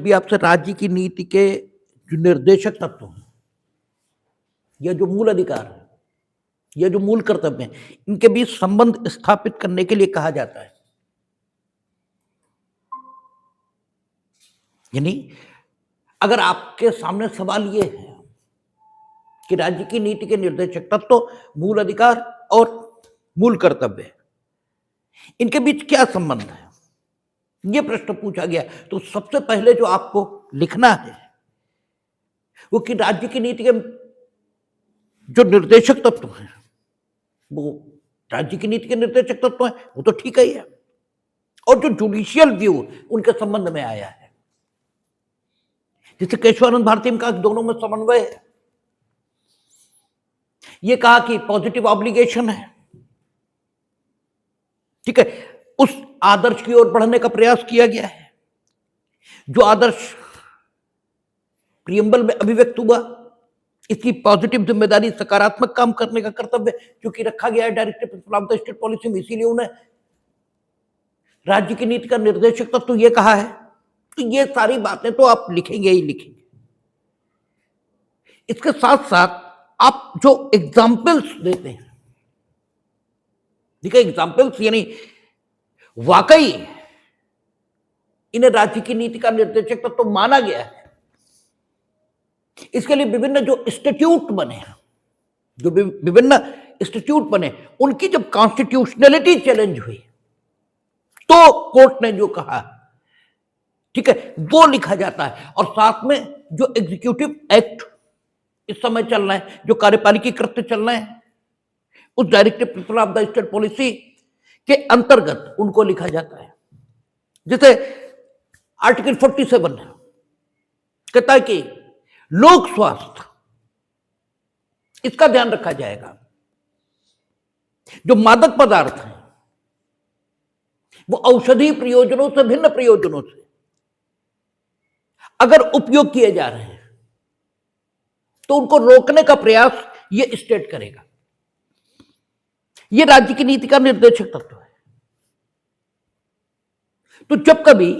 भी आपसे राज्य की नीति के जो निर्देशक तत्व हैं या जो मूल अधिकार है या जो मूल कर्तव्य हैं, इनके बीच संबंध स्थापित करने के लिए कहा जाता है। यानी अगर आपके सामने सवाल ये है कि राज्य की नीति के निर्देशक तत्व, मूल अधिकार और मूल कर्तव्य, इनके बीच क्या संबंध है, ये प्रश्न पूछा गया, तो सबसे पहले जो आपको लिखना है वो कि राज्य की नीति के जो निर्देशक तत्व हैं वो राज्य की नीति के निर्देशक तत्व हैं, वो तो ठीक ही है, और जो जुडिशियल व्यू उनके संबंध में आया है, जिसे केशवानंद भारती में कहा दोनों में समन्वय है। ये कहा कि पॉजिटिव ऑब्लिगेशन है, ठीक है, उस आदर्श की ओर बढ़ने का प्रयास किया गया है जो आदर्श प्रियम्बल में अभिव्यक्त हुआ। इसकी पॉजिटिव जिम्मेदारी, सकारात्मक काम करने का कर्तव्य क्योंकि रखा गया है directive principle of the state policy में, इसीलिए उन्हें राज्य की नीति का निर्देशक तत्व तो ये कहा है। तो ये सारी बातें तो आप लिखेंगे ही लिखेंगे। इसके साथ साथ आप जो एग्जाम्पल्स देते हैं, ठीक है, एग्जाम्पल्स यानी वाकई इन्हें राज्य की नीति का निर्देशक तत्व तो माना गया है। इसके लिए विभिन्न जो इंस्टीट्यूट बने, जो विभिन्न इंस्टीट्यूट बने, उनकी जब कॉन्स्टिट्यूशनलिटी चैलेंज हुई तो कोर्ट ने जो कहा, ठीक है, वो लिखा जाता है। और साथ में जो एग्जीक्यूटिव एक्ट इस समय चल रहा है, जो कार्यपालिकी कृत्य चल रहे हैं, उस directive principle of the state policy के अंतर्गत उनको लिखा जाता है। जैसे आर्टिकल 47 कहता है कि लोक स्वास्थ्य, इसका ध्यान रखा जाएगा। जो मादक पदार्थ हैं वो औषधि प्रयोजनों से भिन्न प्रयोजनों से अगर उपयोग किए जा रहे हैं तो उनको रोकने का प्रयास ये स्टेट करेगा। ये राज्य की नीति का निर्देशक तत्व है। तो जब कभी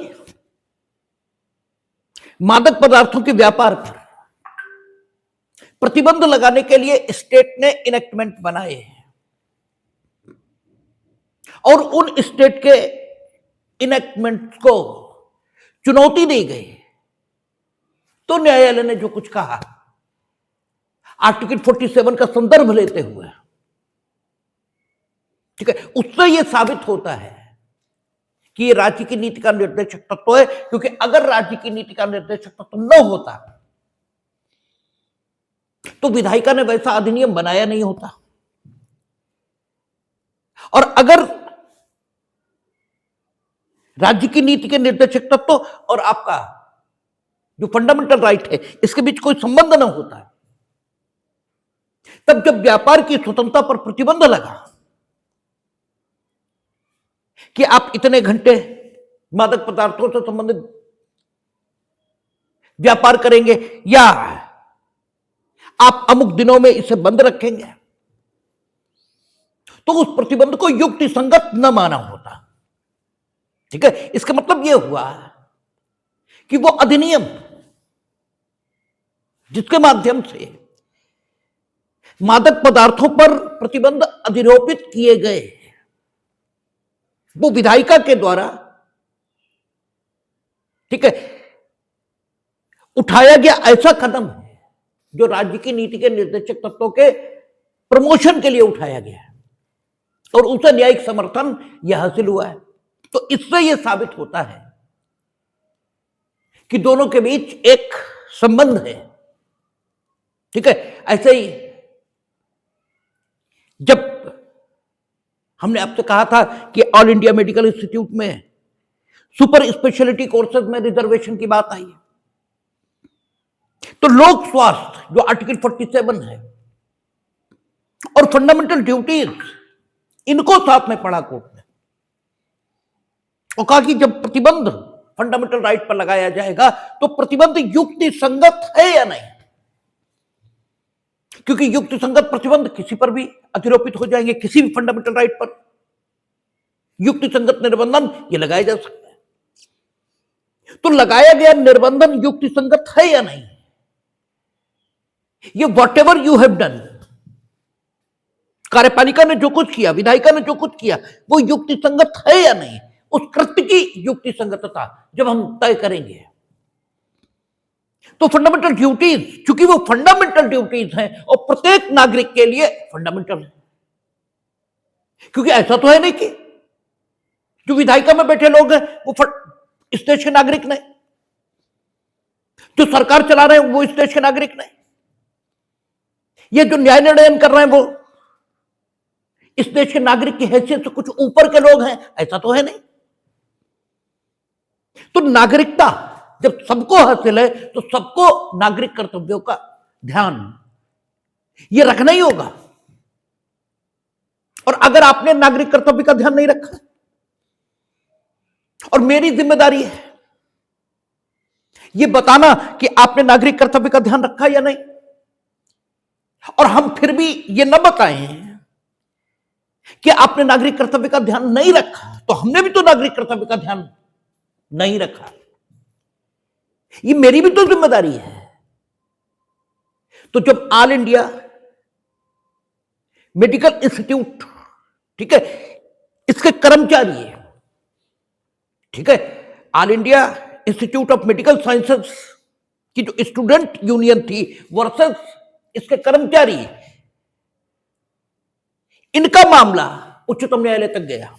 मादक पदार्थों के व्यापार पर प्रतिबंध लगाने के लिए स्टेट ने इनेक्टमेंट बनाए हैं और उन स्टेट के इनेक्टमेंट को चुनौती दी गई, तो न्यायालय ने जो कुछ कहा आर्टिकल 47 का संदर्भ लेते हुए, ठीक है, उससे यह साबित होता है कि ये राज्य की नीति का निर्देशक तत्व है। क्योंकि अगर राज्य की नीति का निर्देशक तत्व न होता तो विधायिका ने वैसा अधिनियम बनाया नहीं होता। और अगर राज्य की नीति के निर्देशक तत्व और आपका जो फंडामेंटल राइट है इसके बीच कोई संबंध न होता है, तब जब व्यापार की स्वतंत्रता पर प्रतिबंध लगा कि आप इतने घंटे मादक पदार्थों से संबंधित व्यापार करेंगे या आप अमुक दिनों में इसे बंद रखेंगे, तो उस प्रतिबंध को युक्ति संगत न माना होता। ठीक है, इसका मतलब यह हुआ कि वो अधिनियम जिसके माध्यम से मादक पदार्थों पर प्रतिबंध अधिरोपित किए गए, वो विधायिका के द्वारा, ठीक है, उठाया गया ऐसा कदम है जो राज्य की नीति के निर्देशक तत्वों के प्रमोशन के लिए उठाया गया है और उसे न्यायिक समर्थन यह हासिल हुआ है। तो इससे यह साबित होता है कि दोनों के बीच एक संबंध है। ठीक है, ऐसे ही जब हमने आपसे कहा था कि ऑल इंडिया मेडिकल इंस्टीट्यूट में सुपर स्पेशलिटी कोर्सेज में रिजर्वेशन की बात आई है, तो लोक स्वास्थ्य जो आर्टिकल 47 है और फंडामेंटल ड्यूटीज, इनको साथ में पढ़ा कोर्ट ने और कहा कि जब प्रतिबंध फंडामेंटल राइट पर लगाया जाएगा तो प्रतिबंध युक्ति संगत है या नहीं, क्योंकि युक्ति संगत प्रतिबंध किसी पर भी अधिरोपित हो जाएंगे, किसी भी फंडामेंटल राइट पर युक्ति संगत निर्बंधन ये लगाए जा सकते हैं। तो लगाया गया निर्बंधन युक्ति संगत है या नहीं? ये what ever you have done, कार्यपालिका ने जो कुछ किया, विधायिका ने जो कुछ किया, वो युक्ति संगत है या नहीं? उस कृत्य की युक्ति संगतता जब हम तय करेंगे तो फंडामेंटल ड्यूटीज, चूंकि वो फंडामेंटल ड्यूटीज हैं और प्रत्येक नागरिक के लिए फंडामेंटल है, क्योंकि ऐसा तो है नहीं कि जो विधायिका में बैठे लोग हैं वो इस देश के नागरिक नहीं, जो सरकार चला रहे हैं वो इस देश के नागरिक नहीं, ये जो न्याय निर्णय कर रहे हैं वो इस देश के नागरिक की हैसियत से कुछ ऊपर के लोग हैं, ऐसा तो है नहीं। तो नागरिकता जब सबको हासिल है तो सबको नागरिक कर्तव्यों का ध्यान ये रखना ही होगा। और अगर आपने नागरिक कर्तव्य का ध्यान नहीं रखा, और मेरी जिम्मेदारी है ये बताना कि आपने नागरिक कर्तव्य का ध्यान रखा या नहीं, और हम फिर भी ये न बताएं कि आपने नागरिक कर्तव्य का ध्यान नहीं रखा, तो हमने भी तो नागरिक कर्तव्य का ध्यान नहीं रखा, ये मेरी भी तो जिम्मेदारी है। तो जब ऑल इंडिया मेडिकल इंस्टीट्यूट, ठीक है, इसके कर्मचारी है, ठीक है, all India institute of medical sciences की जो स्टूडेंट यूनियन थी वर्सेस इसके कर्मचारी, इनका मामला उच्चतम न्यायालय तक गया।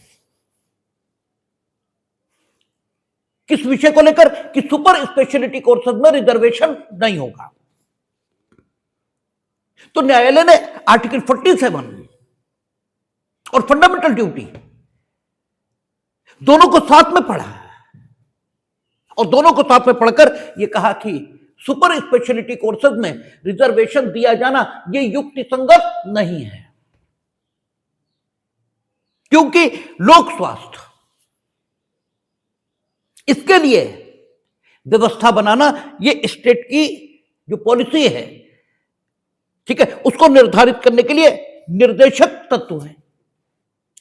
किस विषय को लेकर? कि सुपर स्पेशलिटी कोर्सेज में रिजर्वेशन नहीं होगा। तो न्यायालय ने आर्टिकल 47 और फंडामेंटल ड्यूटी दोनों को साथ में पढ़ा, और दोनों को साथ में पढ़कर यह कहा कि सुपर स्पेशलिटी कोर्सेज में रिजर्वेशन दिया जाना यह युक्ति संगत नहीं है, क्योंकि लोक स्वास्थ्य इसके लिए व्यवस्था बनाना ये स्टेट की जो पॉलिसी है, ठीक है, उसको निर्धारित करने के लिए निर्देशक तत्व है,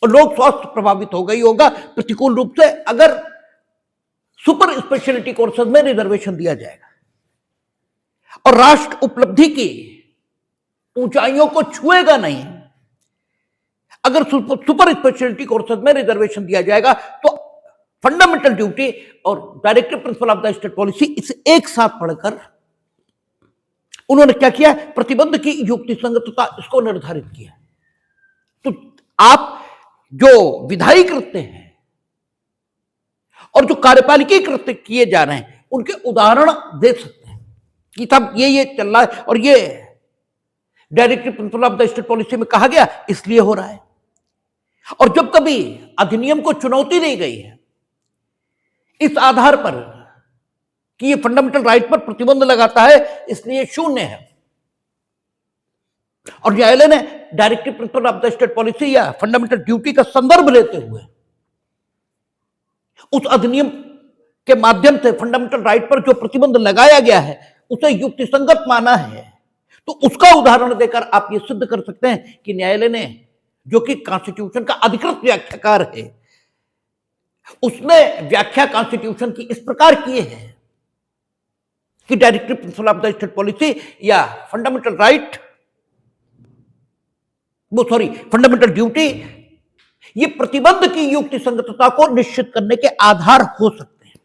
और लोक स्वास्थ्य प्रभावित होगा ही होगा प्रतिकूल रूप से अगर सुपर स्पेशलिटी कोर्सेज में रिजर्वेशन दिया जाएगा, और राष्ट्र उपलब्धि की ऊंचाइयों को छुएगा नहीं अगर सुपर स्पेशलिटी कोर्सेज में रिजर्वेशन दिया जाएगा। तो फंडामेंटल ड्यूटी और directive principle of the state policy इसे एक साथ पढ़कर उन्होंने क्या किया? प्रतिबंध की युक्ति संगतता इसको निर्धारित किया। तो आप जो विधायी कृत्य हैं और जो कार्यपालिकी कृत्य किए जा रहे हैं उनके उदाहरण दे सकते हैं कि तब ये चल रहा है और ये directive principle of the state policy में कहा गया इसलिए हो रहा है। और जब कभी अधिनियम को चुनौती दी गई है इस आधार पर कि ये फंडामेंटल राइट पर प्रतिबंध लगाता है इसलिए शून्य है, और न्यायालय ने directive principle of the state policy या फंडामेंटल ड्यूटी का संदर्भ लेते हुए उस अधिनियम के माध्यम से फंडामेंटल राइट पर जो प्रतिबंध लगाया गया है उसे युक्तिसंगत माना है, तो उसका उदाहरण देकर आप ये सिद्ध कर सकते हैं कि न्यायालय ने, जो कि कॉन्स्टिट्यूशन का अधिकृत व्याख्याकार है, उसने व्याख्या कॉन्स्टिट्यूशन की इस प्रकार की है कि directive principle of the state policy या फंडामेंटल राइट, फंडामेंटल ड्यूटी ये प्रतिबंध की युक्ति संगतता को निश्चित करने के आधार हो सकते हैं।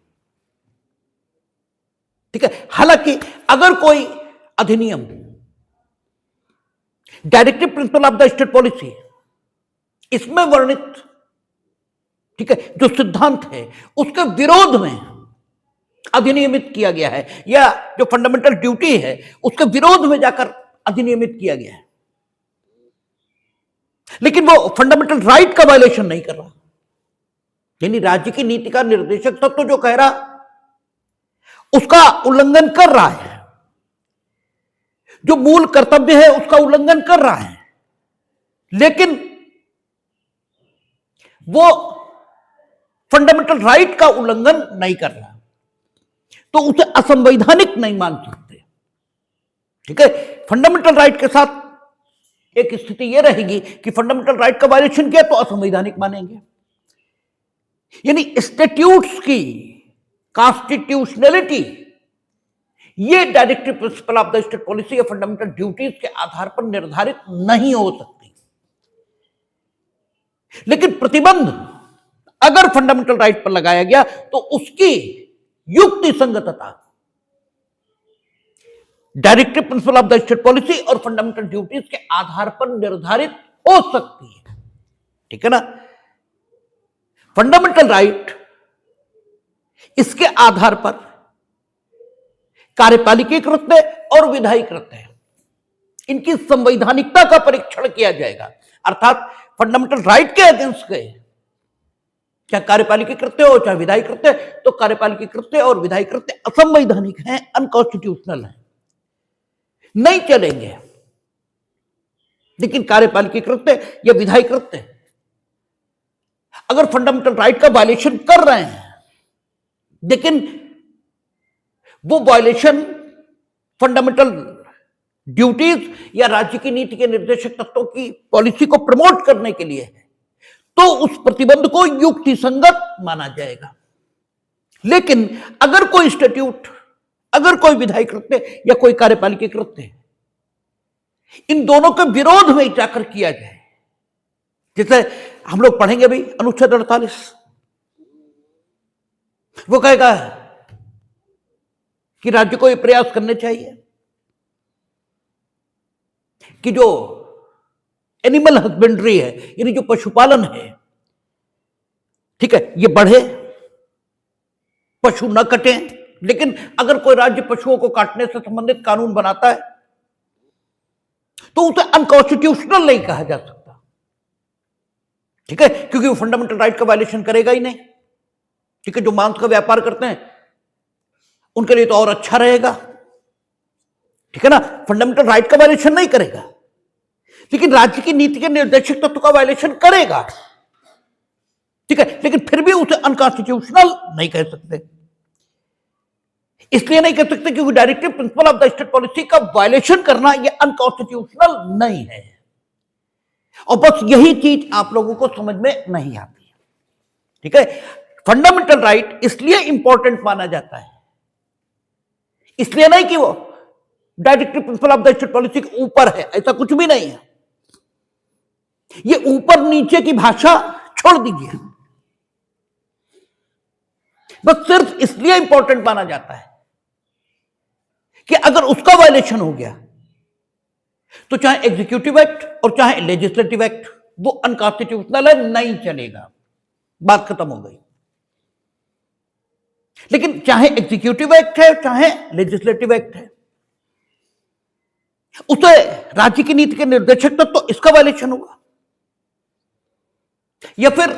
ठीक है, हालांकि अगर कोई अधिनियम directive principle of the state policy इसमें वर्णित, ठीक है, जो सिद्धांत है उसके विरोध में अधिनियमित किया गया है या जो फंडामेंटल ड्यूटी है उसके विरोध में जाकर अधिनियमित किया गया है, लेकिन वो फंडामेंटल राइट का वायलेशन नहीं कर रहा, यानी राज्य की नीति का निर्देशक तत्व जो कह रहा उसका उल्लंघन कर रहा है, जो मूल कर्तव्य है उसका उल्लंघन कर रहा है, लेकिन वो फंडामेंटल राइट का उल्लंघन नहीं कर रहा, तो उसे असंवैधानिक नहीं मान सकते। ठीक है, फंडामेंटल राइट के साथ एक स्थिति यह रहेगी कि फंडामेंटल राइट का वायलेशन किया तो असंवैधानिक मानेंगे, यानी स्टैट्यूट्स की कॉन्स्टिट्यूशनलिटी ये directive principle of the state policy या फंडामेंटल ड्यूटीज के आधार पर निर्धारित नहीं हो सकती। लेकिन प्रतिबंध अगर फंडामेंटल राइट पर लगाया गया तो उसकी युक्ति संगतता directive principle of the state policy और फंडामेंटल ड्यूटीज के आधार पर निर्धारित हो सकती है। ठीक है ना। फंडामेंटल राइट इसके आधार पर कार्यपालिकीय कृत्य और विधायी कृत्य इनकी संवैधानिकता का परीक्षण किया जाएगा। अर्थात फंडामेंटल राइट के अगेंस्ट गए, चाहे कार्यपालिकीय कृत्य हो चाहे विधायी कृत्य, तो कार्यपालिकीय कृत्य और विधायी कृत्य असंवैधानिक हैं, अनकॉन्स्टिट्यूशनल हैं, नहीं चलेंगे। लेकिन कार्यपालिकीय कृत्य या विधायी कृत्य अगर फंडामेंटल राइट का वायलेशन कर रहे हैं, लेकिन वो वायलेशन फंडामेंटल ड्यूटीज या राज्य की नीति के निर्देशक तत्वों की पॉलिसी को प्रमोट करने के लिए है, तो उस प्रतिबंध को युक्ति संगत माना जाएगा। लेकिन अगर कोई स्टैट्यूट, अगर कोई विधायी कृत्य या कोई कार्यपालिकीय कृत्य इन दोनों के विरोध में जाकर किया जाए, जैसे हम लोग पढ़ेंगे भी अनुच्छेद 48, वो कहेगा कि राज्य को ये प्रयास करने चाहिए कि जो एनिमल हस्बेंड्री है, यानी जो पशुपालन है, ठीक है, ये बढ़े, पशु न कटे। लेकिन अगर कोई राज्य पशुओं को काटने से संबंधित कानून बनाता है तो उसे अनकॉन्स्टिट्यूशनल नहीं कहा जा सकता। ठीक है, क्योंकि वो फंडामेंटल राइट का वायलेशन करेगा ही नहीं। ठीक है, जो मांस का व्यापार करते हैं उनके लिए तो और अच्छा रहेगा। ठीक है ना, फंडामेंटल राइट का वायलेशन नहीं करेगा, लेकिन राज्य की नीति के निर्देशक तत्व का वायलेशन करेगा। ठीक है, लेकिन फिर भी उसे अनकॉन्स्टिट्यूशनल नहीं कह सकते। इसलिए नहीं कह सकते क्योंकि directive principle of the state policy का वायलेशन करना यह अनकॉन्स्टिट्यूशनल नहीं है। और बस यही चीज आप लोगों को समझ में नहीं आती है। ठीक है, फंडामेंटल राइट इसलिए इंपॉर्टेंट माना जाता है, इसलिए नहीं कि वो directive principle of the state policy के ऊपर है, ऐसा कुछ भी नहीं है। ये ऊपर नीचे की भाषा छोड़ दीजिए, बस सिर्फ इसलिए इंपॉर्टेंट माना जाता है कि अगर उसका वायलेशन हो गया तो चाहे एग्जीक्यूटिव एक्ट और चाहे लेजिस्लेटिव एक्ट वो अनकॉन्स्टिट्यूशनल है, नहीं चलेगा, बात खत्म हो गई। लेकिन चाहे एग्जीक्यूटिव एक्ट है चाहे लेजिस्लेटिव एक्ट है, उसे राज्य की नीति के निर्देशक तक तो इसका वायलेशन हुआ, या फिर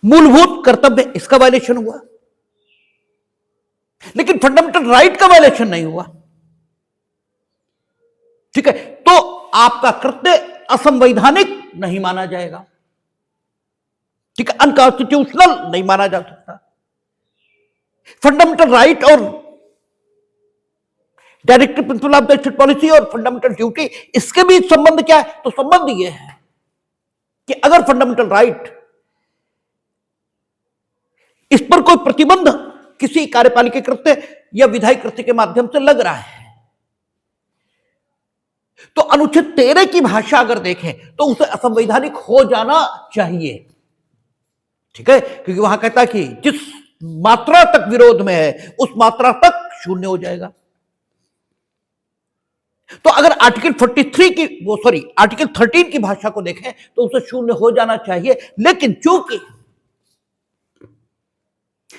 मूलभूत कर्तव्य इसका वायलेशन हुआ, लेकिन फंडामेंटल राइट का वायलेशन नहीं हुआ। ठीक है, तो आपका कृत्य असंवैधानिक नहीं माना जाएगा। ठीक है, अनकॉन्स्टिट्यूशनल नहीं माना जा सकता। फंडामेंटल राइट और directive principle of the state policy और फंडामेंटल ड्यूटी, इसके बीच संबंध क्या है? तो संबंध यह है कि अगर फंडामेंटल राइट इस पर कोई प्रतिबंध किसी कार्यपालिकीय कृत्य या विधायी कृत्य के माध्यम से लग रहा है, तो अनुच्छेद 13 की भाषा अगर देखें तो उसे असंवैधानिक हो जाना चाहिए। ठीक है, क्योंकि वहां कहता है कि जिस मात्रा तक विरोध में है उस मात्रा तक शून्य हो जाएगा। तो अगर आर्टिकल 43 की आर्टिकल 13 की भाषा को देखें तो उसे शून्य हो जाना चाहिए। लेकिन चूंकि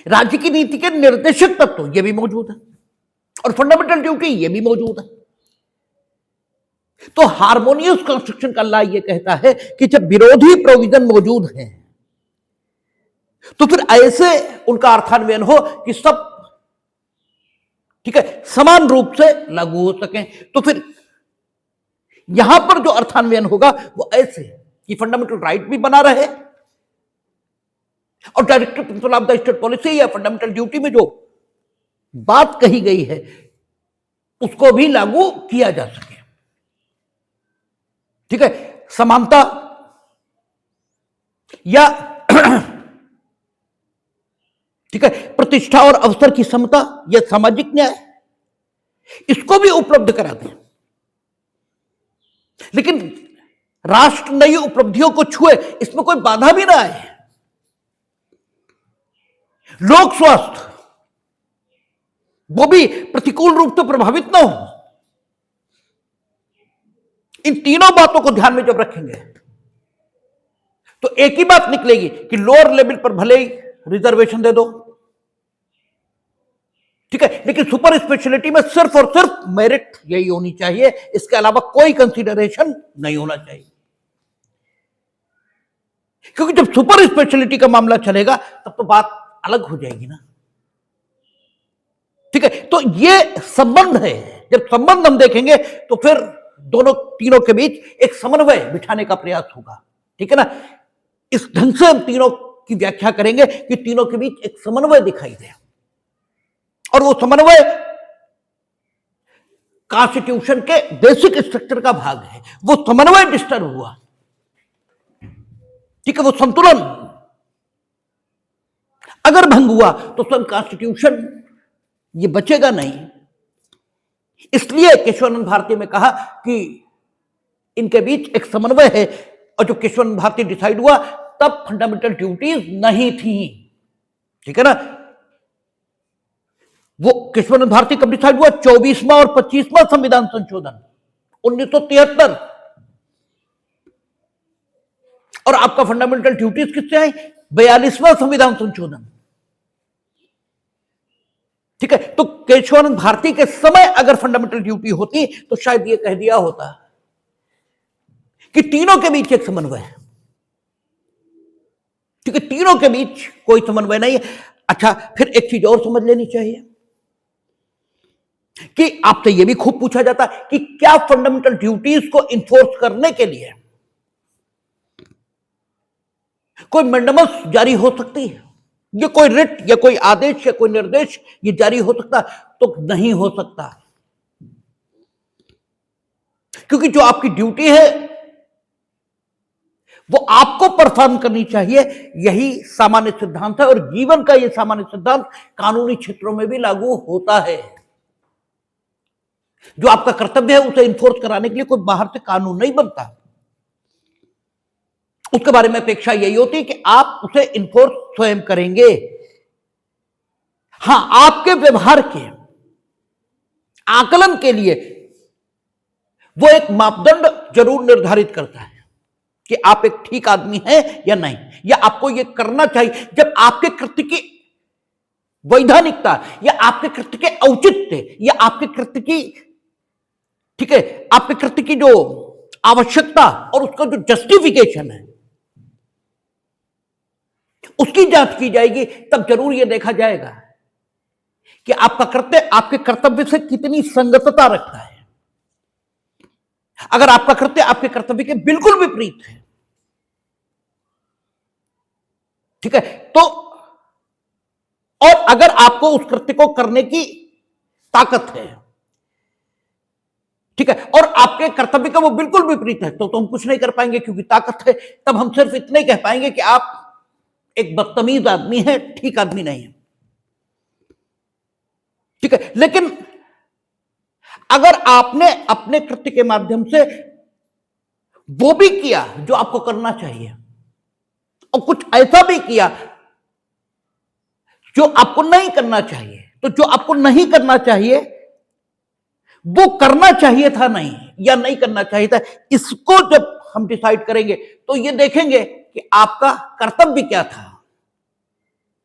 राज्य की नीति के निर्देशक तत्व ये भी मौजूद है और फंडामेंटल ड्यूटी ये भी मौजूद है, तो हार्मोनियस कॉन्स्टिट्यूशन का लॉ ये कहता है कि जब विरोधी प्रोविजन मौजूद हैं तो फिर ऐसे उनका अर्थान्वयन हो कि सब, ठीक है, समान रूप से लागू हो सके। तो फिर यहां पर जो अर्थान्वयन होगा वो ऐसे कि फंडामेंटल राइट भी बना रहे और directive principle of the state policy या फंडामेंटल ड्यूटी में जो बात कही गई है उसको भी लागू किया जा सके। ठीक है, समानता या ठीक है, प्रतिष्ठा और अवसर की समता, यह सामाजिक न्याय, इसको भी उपलब्ध करा दें। लेकिन राष्ट्र नई उपलब्धियों को छुए, इसमें कोई बाधा भी ना आए। लोक स्वास्थ्य वो भी प्रतिकूल रूप से प्रभावित ना हो। इन तीनों बातों को ध्यान में जब रखेंगे तो एक ही बात निकलेगी कि लोअर लेवल पर भले ही रिजर्वेशन दे दो, ठीक है, लेकिन सुपर स्पेशलिटी में सिर्फ और सिर्फ मेरिट यही होनी चाहिए, इसके अलावा कोई कंसीडरेशन नहीं होना चाहिए। क्योंकि जब सुपर स्पेशलिटी का मामला चलेगा तब तो बात अलग हो जाएगी ना, ठीक है। तो ये संबंध है, जब संबंध हम देखेंगे तो फिर दोनों तीनों के बीच एक समन्वय बिठाने का प्रयास होगा, ठीक है ना। इस ढंग से हम तीनों की व्याख्या करेंगे कि तीनों के बीच एक समन्वय दिखाई दे, और वो समन्वय कॉन्स्टिट्यूशन के बेसिक स्ट्रक्चर का भाग है। वो समन्वय डिस्टर्ब हुआ, ठीक है, वो संतुलन अगर भंग हुआ तो स्वयं कॉन्स्टिट्यूशन ये बचेगा नहीं। इसलिए केशवानंद भारती में कहा कि इनके बीच एक समन्वय है, और जो केशवानंद भारती डिसाइड हुआ तब फंडामेंटल ड्यूटीज नहीं थी, ठीक है ना। वो केशवानंद भारती कब डिसाइड हुआ? 24वां और 25वां संविधान संशोधन 1973। और आपका फंडामेंटल ड्यूटीज किससे आई? 42वां संविधान संशोधन, ठीक है। तो केशवानंद भारती के समय अगर फंडामेंटल ड्यूटी होती तो शायद ये कह दिया होता कि तीनों के बीच एक समन्वय है, ठीक है, तीनों के बीच कोई समन्वय नहीं है। अच्छा, फिर एक चीज और समझ लेनी चाहिए कि आपसे यह भी खूब पूछा जाता कि क्या फंडामेंटल ड्यूटीज को इन्फोर्स करने के लिए कोई मैंडेमस जारी हो सकती है, ये कोई रिट या कोई आदेश या कोई निर्देश ये जारी हो सकता? तो नहीं हो सकता, क्योंकि जो आपकी ड्यूटी है वो आपको परफॉर्म करनी चाहिए, यही सामान्य सिद्धांत है। और जीवन का यह सामान्य सिद्धांत कानूनी क्षेत्रों में भी लागू होता है। जो आपका कर्तव्य है उसे इन्फोर्स कराने के लिए कोई बाहर से कानून नहीं बनता, उसके बारे में अपेक्षा यही होती है कि आप उसे इन्फोर्स स्वयं करेंगे। हां, आपके व्यवहार के आकलन के लिए वो एक मापदंड जरूर निर्धारित करता है कि आप एक ठीक आदमी हैं या नहीं, या आपको ये करना चाहिए। जब आपके कृत्य की वैधानिकता या आपके कृत्य के औचित्य या आपके कृत्य की, ठीक है, आपके कृत्य की जो आवश्यकता और उसका जो जस्टिफिकेशन है उसकी जांच की जाएगी, तब जरूर यह देखा जाएगा कि आपका कृत्य आपके कर्तव्य से कितनी संगतता रखता है। अगर आपका कृत्य आपके कर्तव्य के बिल्कुल विपरीत है, ठीक है, तो और अगर आपको उस कृत्य को करने की ताकत है, ठीक है, और आपके कर्तव्य का वो बिल्कुल विपरीत है, तो हम कुछ नहीं कर पाएंगे क्योंकि ताकत है। तब हम सिर्फ इतना ही कह पाएंगे कि आप एक बदतमीज आदमी है, ठीक आदमी नहीं है, ठीक है। लेकिन अगर आपने अपने कृत्य के माध्यम से वो भी किया जो आपको करना चाहिए और कुछ ऐसा भी किया जो आपको नहीं करना चाहिए, तो जो आपको नहीं करना चाहिए वो करना चाहिए था नहीं, या नहीं करना चाहिए था, इसको जब हम डिसाइड करेंगे तो ये देखेंगे कि आपका कर्तव्य क्या था,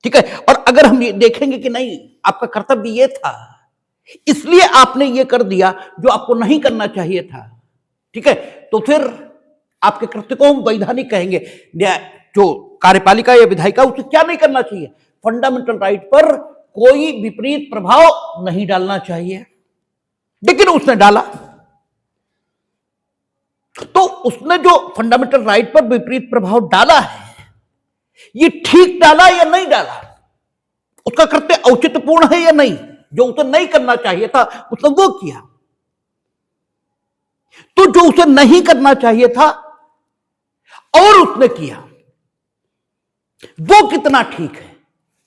ठीक है। और अगर हम ये देखेंगे कि नहीं, आपका कर्तव्य ये था, इसलिए आपने ये कर दिया जो आपको नहीं करना चाहिए था, ठीक है, तो फिर आपके कृत्य को हम वैधानिक कहेंगे। जो कार्यपालिका या विधायिका उसे क्या नहीं करना चाहिए? फंडामेंटल राइट पर कोई विपरीत प्रभाव नहीं डालना चाहिए, लेकिन उसने डाला, तो उसने जो फंडामेंटल राइट पर विपरीत प्रभाव डाला है, ये ठीक डाला या नहीं डाला, उसका कृत्य औचित्यपूर्ण है या नहीं, जो उसे नहीं करना चाहिए था उसने वो किया, तो जो उसे नहीं करना चाहिए था और उसने किया, वो कितना ठीक है,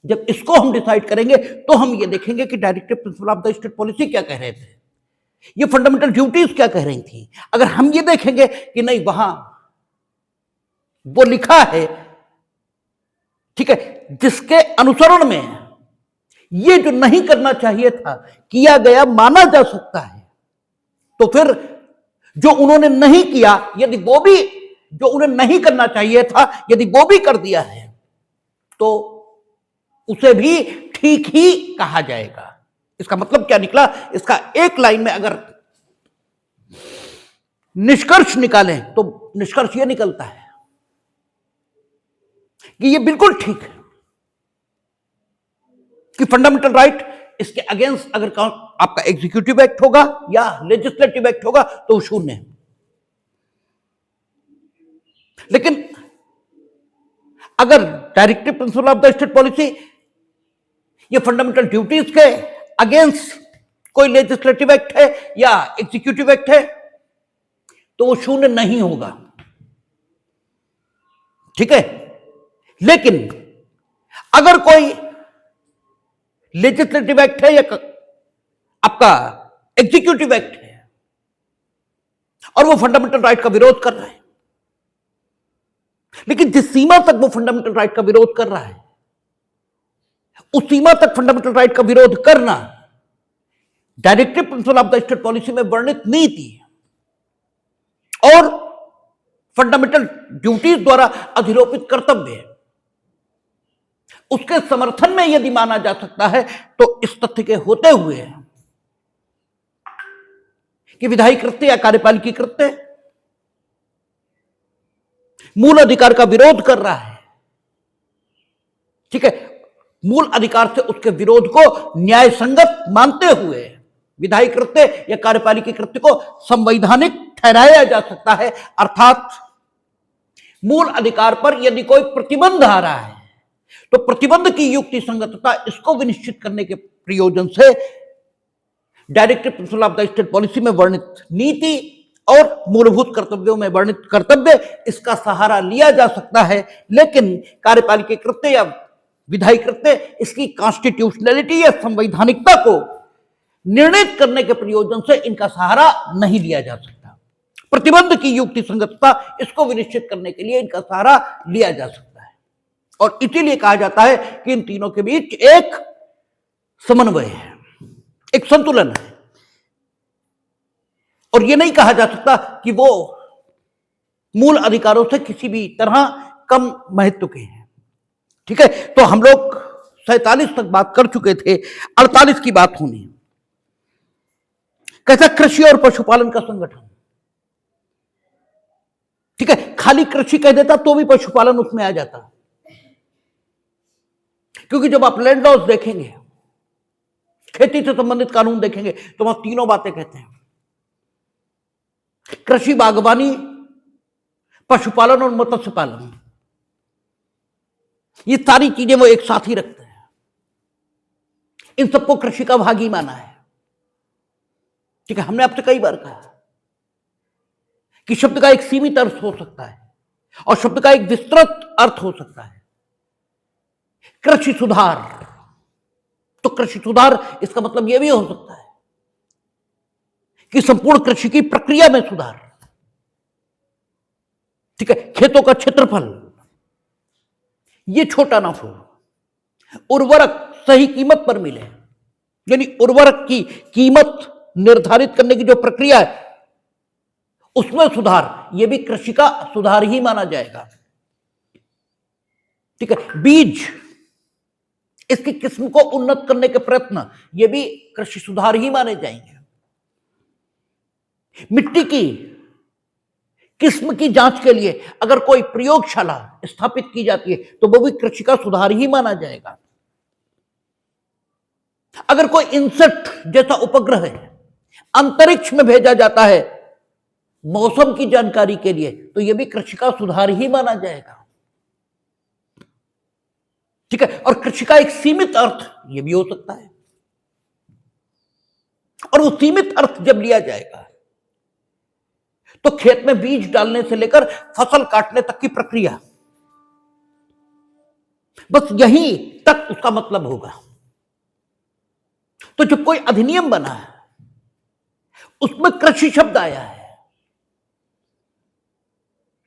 जब इसको हम डिसाइड करेंगे तो हम ये देखेंगे कि directive principle of the state policy क्या कह रहे थे, ये फंडामेंटल ड्यूटीज क्या कह रही थी। अगर हम ये देखेंगे कि नहीं वहां वो लिखा है, ठीक है, जिसके अनुसरण में ये जो नहीं करना चाहिए था किया गया माना जा सकता है, तो फिर जो उन्होंने नहीं किया, यदि वो भी जो उन्हें नहीं करना चाहिए था यदि वो भी कर दिया है तो उसे भी ठीक ही कहा जाएगा। इसका मतलब क्या निकला, इसका एक लाइन में अगर निष्कर्ष निकालें तो निष्कर्ष यह निकलता है कि यह बिल्कुल ठीक है कि फंडामेंटल राइट इसके अगेंस्ट अगर आपका एग्जीक्यूटिव एक्ट होगा या लेजिस्लेटिव एक्ट होगा तो वो शून्य है। लेकिन अगर directive principle of the state policy ये फंडामेंटल ड्यूटीज के अगेंस्ट कोई लेजिस्लेटिव एक्ट है या एग्जीक्यूटिव एक्ट है तो वो शून्य नहीं होगा, ठीक है। लेकिन अगर कोई लेजिस्लेटिव एक्ट है या आपका एग्जीक्यूटिव एक्ट है और वो फंडामेंटल राइट का विरोध कर रहा है, लेकिन जिस सीमा तक वो फंडामेंटल राइट का विरोध कर रहा है उस सीमा तक फंडामेंटल राइट का विरोध करना directive principle of the state policy में वर्णित नीति और फंडामेंटल ड्यूटीज द्वारा अधिरोपित कर्तव्य है, उसके समर्थन में यदि माना जा सकता है तो इस तथ्य के होते हुए कि विधायी कृत्य या कार्यपालिकी कृत्य मूल अधिकार का विरोध कर रहा है, ठीक है, मूल अधिकार से उसके विरोध को न्याय संगत मानते हुए विधायी कृत्य या कार्यपालिकी कृत्य को संवैधानिक ठहराया जा सकता है। अर्थात मूल अधिकार पर यदि कोई प्रतिबंध आ रहा है तो प्रतिबंध की युक्ति संगतता इसको विनिश्चित करने के प्रयोजन से directive principle of the state policy में वर्णित नीति और मूलभूत कर्तव्यों में वर्णित कर्तव्य इसका सहारा लिया जा सकता है। लेकिन कार्यपालिकी कृत्य या विधायी कृत्य इसकी कॉन्स्टिट्यूशनलिटी या संवैधानिकता को निर्णित करने के प्रयोजन से इनका सहारा नहीं लिया जा सकता। प्रतिबंध की युक्ति संगतता इसको विनिश्चित करने के लिए इनका सहारा लिया जा सकता है और इसीलिए कहा जाता है कि इन तीनों के बीच एक समन्वय है, एक संतुलन है और यह नहीं कहा जा सकता कि वो मूल अधिकारों से किसी भी तरह कम महत्व के हैं, ठीक है। तो हम लोग 47 तक बात कर चुके थे, 48 की बात होनी है। कैसा कृषि और पशुपालन का संगठन, ठीक है, खाली कृषि कह देता तो भी पशुपालन उसमें आ जाता, क्योंकि जब आप लैंड लॉज देखेंगे, खेती से संबंधित कानून देखेंगे तो वहां तीनों बातें कहते हैं, कृषि, बागवानी, पशुपालन और मत्स्य पालन, ये सारी चीजें वो एक साथ ही रखते हैं। इन सबको कृषि का भाग ही माना है, ठीक है। हमने आपसे कई बार कहा कि शब्द का एक सीमित अर्थ हो सकता है और शब्द का एक विस्तृत अर्थ हो सकता है। कृषि सुधार, तो कृषि सुधार इसका मतलब यह भी हो सकता है कि संपूर्ण कृषि की प्रक्रिया में सुधार, ठीक है, खेतों का क्षेत्रफल ये छोटा ना हो, उर्वरक सही कीमत पर मिले, यानी उर्वरक की कीमत निर्धारित करने की जो प्रक्रिया है उसमें सुधार, यह भी कृषि का सुधार ही माना जाएगा, ठीक है। बीज, इसकी किस्म को उन्नत करने के प्रयत्न, यह भी कृषि सुधार ही माने जाएंगे। मिट्टी की किस्म की जांच के लिए अगर कोई प्रयोगशाला स्थापित की जाती है तो वो भी कृषि का सुधार ही माना जाएगा। अगर कोई इंसेक्ट जैसा उपग्रह है अंतरिक्ष में भेजा जाता है मौसम की जानकारी के लिए तो यह भी कृषि का सुधार ही माना जाएगा, ठीक है। और कृषि का एक सीमित अर्थ यह भी हो सकता है और वो सीमित अर्थ जब लिया जाएगा तो खेत में बीज डालने से लेकर फसल काटने तक की प्रक्रिया, बस यही तक उसका मतलब होगा। तो जब कोई अधिनियम बना है उसमें कृषि शब्द आया है,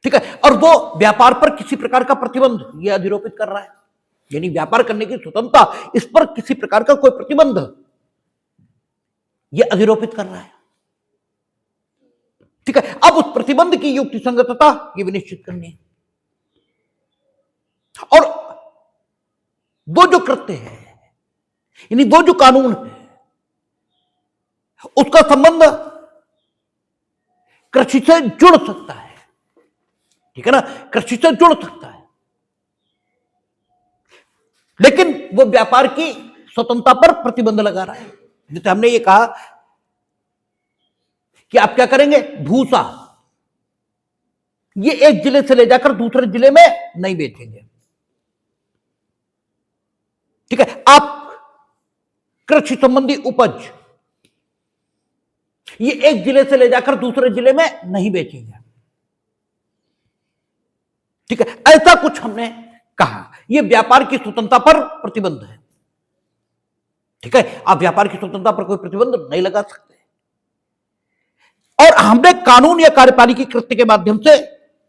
ठीक है, और वो व्यापार पर किसी प्रकार का प्रतिबंध यह अधिरोपित कर रहा है, यानी व्यापार करने की स्वतंत्रता, इस पर किसी प्रकार का कोई प्रतिबंध यह अधिरोपित कर रहा है, ठीक है। अब उस प्रतिबंध की युक्ति संगतता ये विनिश्चित करनी है, और वो जो कृत्य है यानी वो जो कानून है उसका संबंध कृषि से जुड़ सकता है, ठीक है ना, कृषि से जुड़ सकता है, लेकिन वो व्यापार की स्वतंत्रता पर प्रतिबंध लगा रहा है। जैसे हमने ये कहा कि आप क्या करेंगे, भूसा ये एक जिले से ले जाकर दूसरे जिले में नहीं बेचेंगे, ठीक है। आप कृषि संबंधी उपज ये एक जिले से ले जाकर दूसरे जिले में नहीं बेचेंगे, ठीक है। ऐसा कुछ हमने कहा, यह व्यापार की स्वतंत्रता पर प्रतिबंध है, ठीक है। आप व्यापार की स्वतंत्रता पर कोई प्रतिबंध नहीं लगा सकते, और हमने कानून या कार्यपालिकी कृत्य के माध्यम से,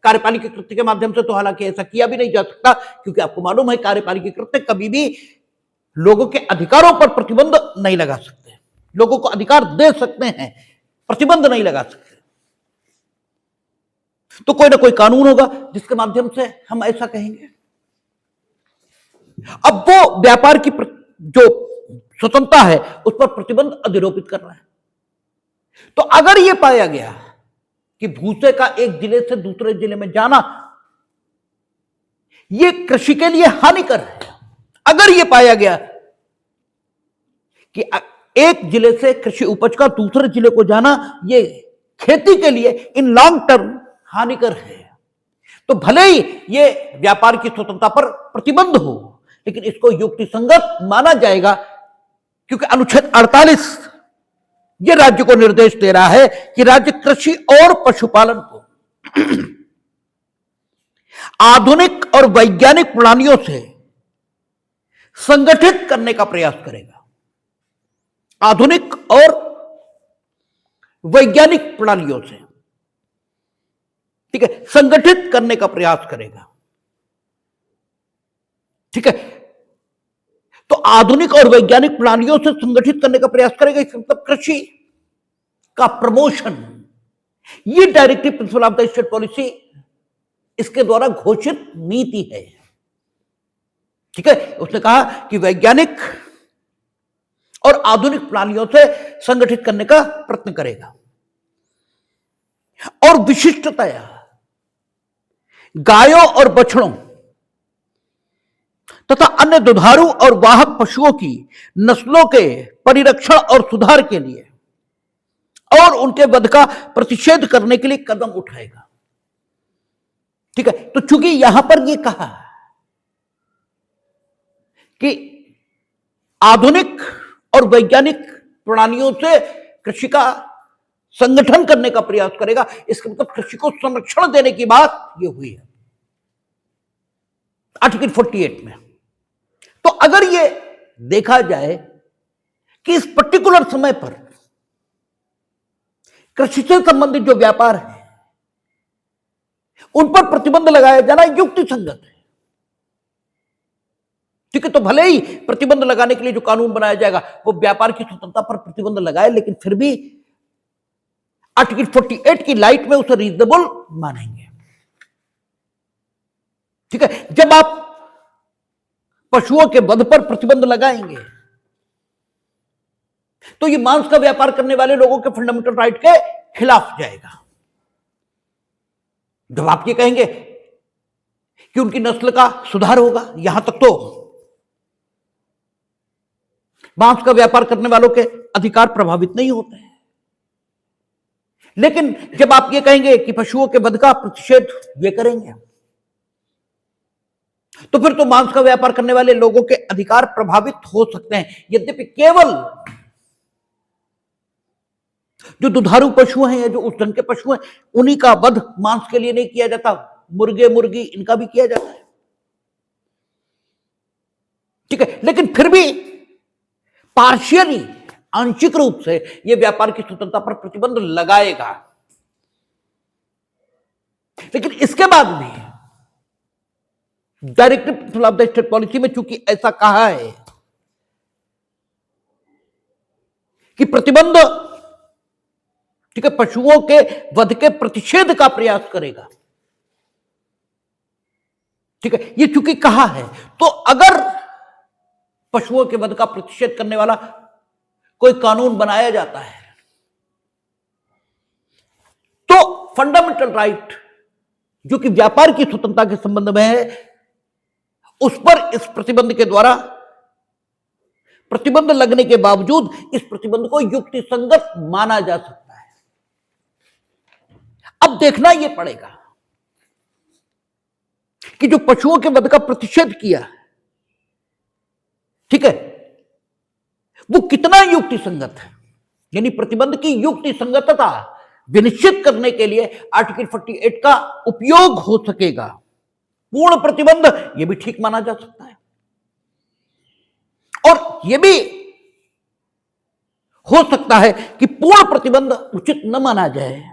कार्यपालिकी कृत्य के माध्यम से तो हालांकि ऐसा किया भी नहीं जा सकता, क्योंकि आपको मालूम है कार्यपालिकी कृत्य कभी भी लोगों के अधिकारों पर प्रतिबंध नहीं लगा सकते, लोगों को अधिकार दे सकते हैं, प्रतिबंध नहीं लगा सकते। तो कोई ना कोई कानून होगा जिसके माध्यम से हम ऐसा कहेंगे। अब वो व्यापार की जो स्वतंत्रता है उस पर प्रतिबंध अधिरोपित कर रहा है। तो अगर यह पाया गया कि भूसे का एक जिले से दूसरे जिले में जाना यह कृषि के लिए हानिकर है, अगर यह पाया गया कि एक जिले से कृषि उपज का दूसरे जिले को जाना यह खेती के लिए इन लॉन्ग टर्म हानिकर है, तो भले ही यह व्यापार की स्वतंत्रता पर प्रतिबंध हो, लेकिन इसको युक्तिसंगत माना जाएगा, क्योंकि अनुच्छेद 48 यह राज्य को निर्देश दे रहा है कि राज्य कृषि और पशुपालन को आधुनिक और वैज्ञानिक प्रणालियों से संगठित करने का प्रयास करेगा, आधुनिक और वैज्ञानिक प्रणालियों से, ठीक है, संगठित करने का प्रयास करेगा, ठीक है। तो आधुनिक और वैज्ञानिक प्रणालियों से संगठित करने का प्रयास करेगा, इसका मतलब कृषि का प्रमोशन, ये directive principle of the state policy इसके द्वारा घोषित नीति है, ठीक है। उसने कहा कि वैज्ञानिक और आधुनिक प्रणालियों से संगठित करने का प्रयत्न करेगा, और विशिष्टतया गायों और बछड़ों तथा अन्य दुधारू और वाहक पशुओं की नस्लों के परिरक्षण और सुधार के लिए और उनके वध का प्रतिषेध करने के लिए कदम उठाएगा, ठीक है। तो चूंकि यहां पर यह कहा कि आधुनिक और वैज्ञानिक प्रणालियों से कृषि का संगठन करने का प्रयास करेगा, इसका मतलब कृषि को संरक्षण देने की बात यह हुई है आर्टिकल 48 में। तो अगर यह देखा जाए कि इस पर्टिकुलर समय पर कृषि से संबंधित जो व्यापार है उन पर प्रतिबंध लगाया जाना युक्ति संगत है, ठीक है। तो भले ही प्रतिबंध लगाने के लिए जो कानून बनाया जाएगा वो व्यापार की स्वतंत्रता पर प्रतिबंध लगाए, लेकिन फिर भी आर्टिकल 48 की लाइट में उसे रीजनेबल मानेंगे, ठीक है। जब आप पशुओं के वध पर प्रतिबंध लगाएंगे तो ये मांस का व्यापार करने वाले लोगों के फंडामेंटल राइट के खिलाफ जाएगा। जब आप ये कहेंगे कि उनकी नस्ल का सुधार होगा, यहां तक तो मांस का व्यापार करने वालों के अधिकार प्रभावित नहीं होते हैं, लेकिन जब आप ये कहेंगे कि पशुओं के वध का प्रतिषेध ये करेंगे, तो फिर तो मांस का व्यापार करने वाले लोगों के अधिकार प्रभावित हो सकते हैं। यद्यपि केवल जो दुधारू पशु हैं या जो उस ढंग के पशु हैं उन्हीं का वध मांस के लिए नहीं किया जाता, मुर्गे मुर्गी इनका भी किया जाता है, ठीक है, लेकिन फिर भी पार्शियली, आंशिक रूप से यह व्यापार की स्वतंत्रता पर प्रतिबंध लगाएगा। लेकिन इसके बाद भी directive principle of the state policy में चूंकि ऐसा कहा है कि प्रतिबंध, ठीक है, पशुओं के वध के प्रतिषेध का प्रयास करेगा, ठीक है, ये चूंकि कहा है, तो अगर पशुओं के वध का प्रतिषेध करने वाला कोई कानून बनाया जाता है तो फंडामेंटल राइट जो कि व्यापार की स्वतंत्रता के संबंध में है, उस पर इस प्रतिबंध के द्वारा प्रतिबंध लगने के बावजूद इस प्रतिबंध को युक्तिसंगत माना जा सकता है। अब देखना यह पड़ेगा कि जो पशुओं के वध का प्रतिषेध किया, ठीक है, वो कितना युक्तिसंगत है, यानी प्रतिबंध की युक्तिसंगतता विनिश्चित करने के लिए आर्टिकल 48 का उपयोग हो सकेगा। पूर्ण प्रतिबंध यह भी ठीक माना जा सकता है और यह भी हो सकता है कि पूर्ण प्रतिबंध उचित न माना जाए,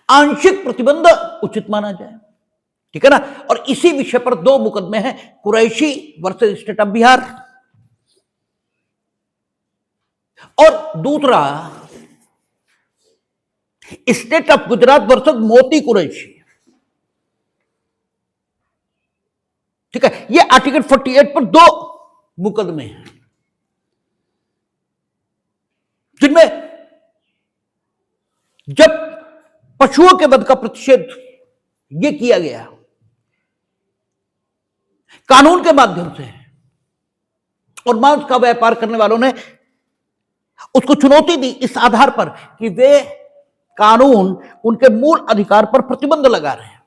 आंशिक प्रतिबंध उचित माना जाए, ठीक है ना। और इसी विषय पर दो मुकदमे हैं, Qureshi versus state of Bihar और दूसरा स्टेट ऑफ गुजरात वर्सेस मोती कुरैशी, ठीक है। ये आर्टिकल 48 पर दो मुकदमे हैं जिनमें जब पशुओं के वध का प्रतिषेध यह किया गया कानून के माध्यम से और मांस का व्यापार करने वालों ने उसको चुनौती दी इस आधार पर कि वे कानून उनके मूल अधिकार पर प्रतिबंध लगा रहे हैं,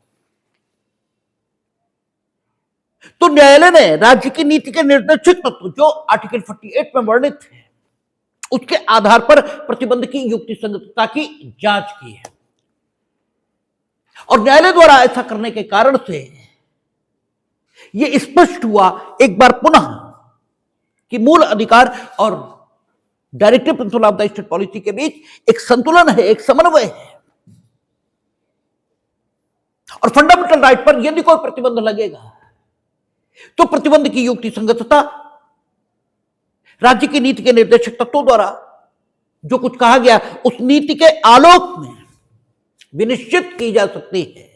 तो न्यायालय ने राज्य की नीति के निर्देशक तत्व जो आर्टिकल 48 में वर्णित है उसके आधार पर प्रतिबंध की युक्तिसंगतता की जांच की है और न्यायालय द्वारा ऐसा करने के कारण से यह स्पष्ट हुआ एक बार पुनः कि मूल अधिकार और directive principle of the state policy के बीच एक संतुलन है, एक समन्वय है और फंडामेंटल राइट पर यदि कोई प्रतिबंध लगेगा तो प्रतिबंध की युक्तिसंगतता राज्य की नीति के निर्देशक तत्वों द्वारा जो कुछ कहा गया उस नीति के आलोक में विनिश्चित की जा सकती है।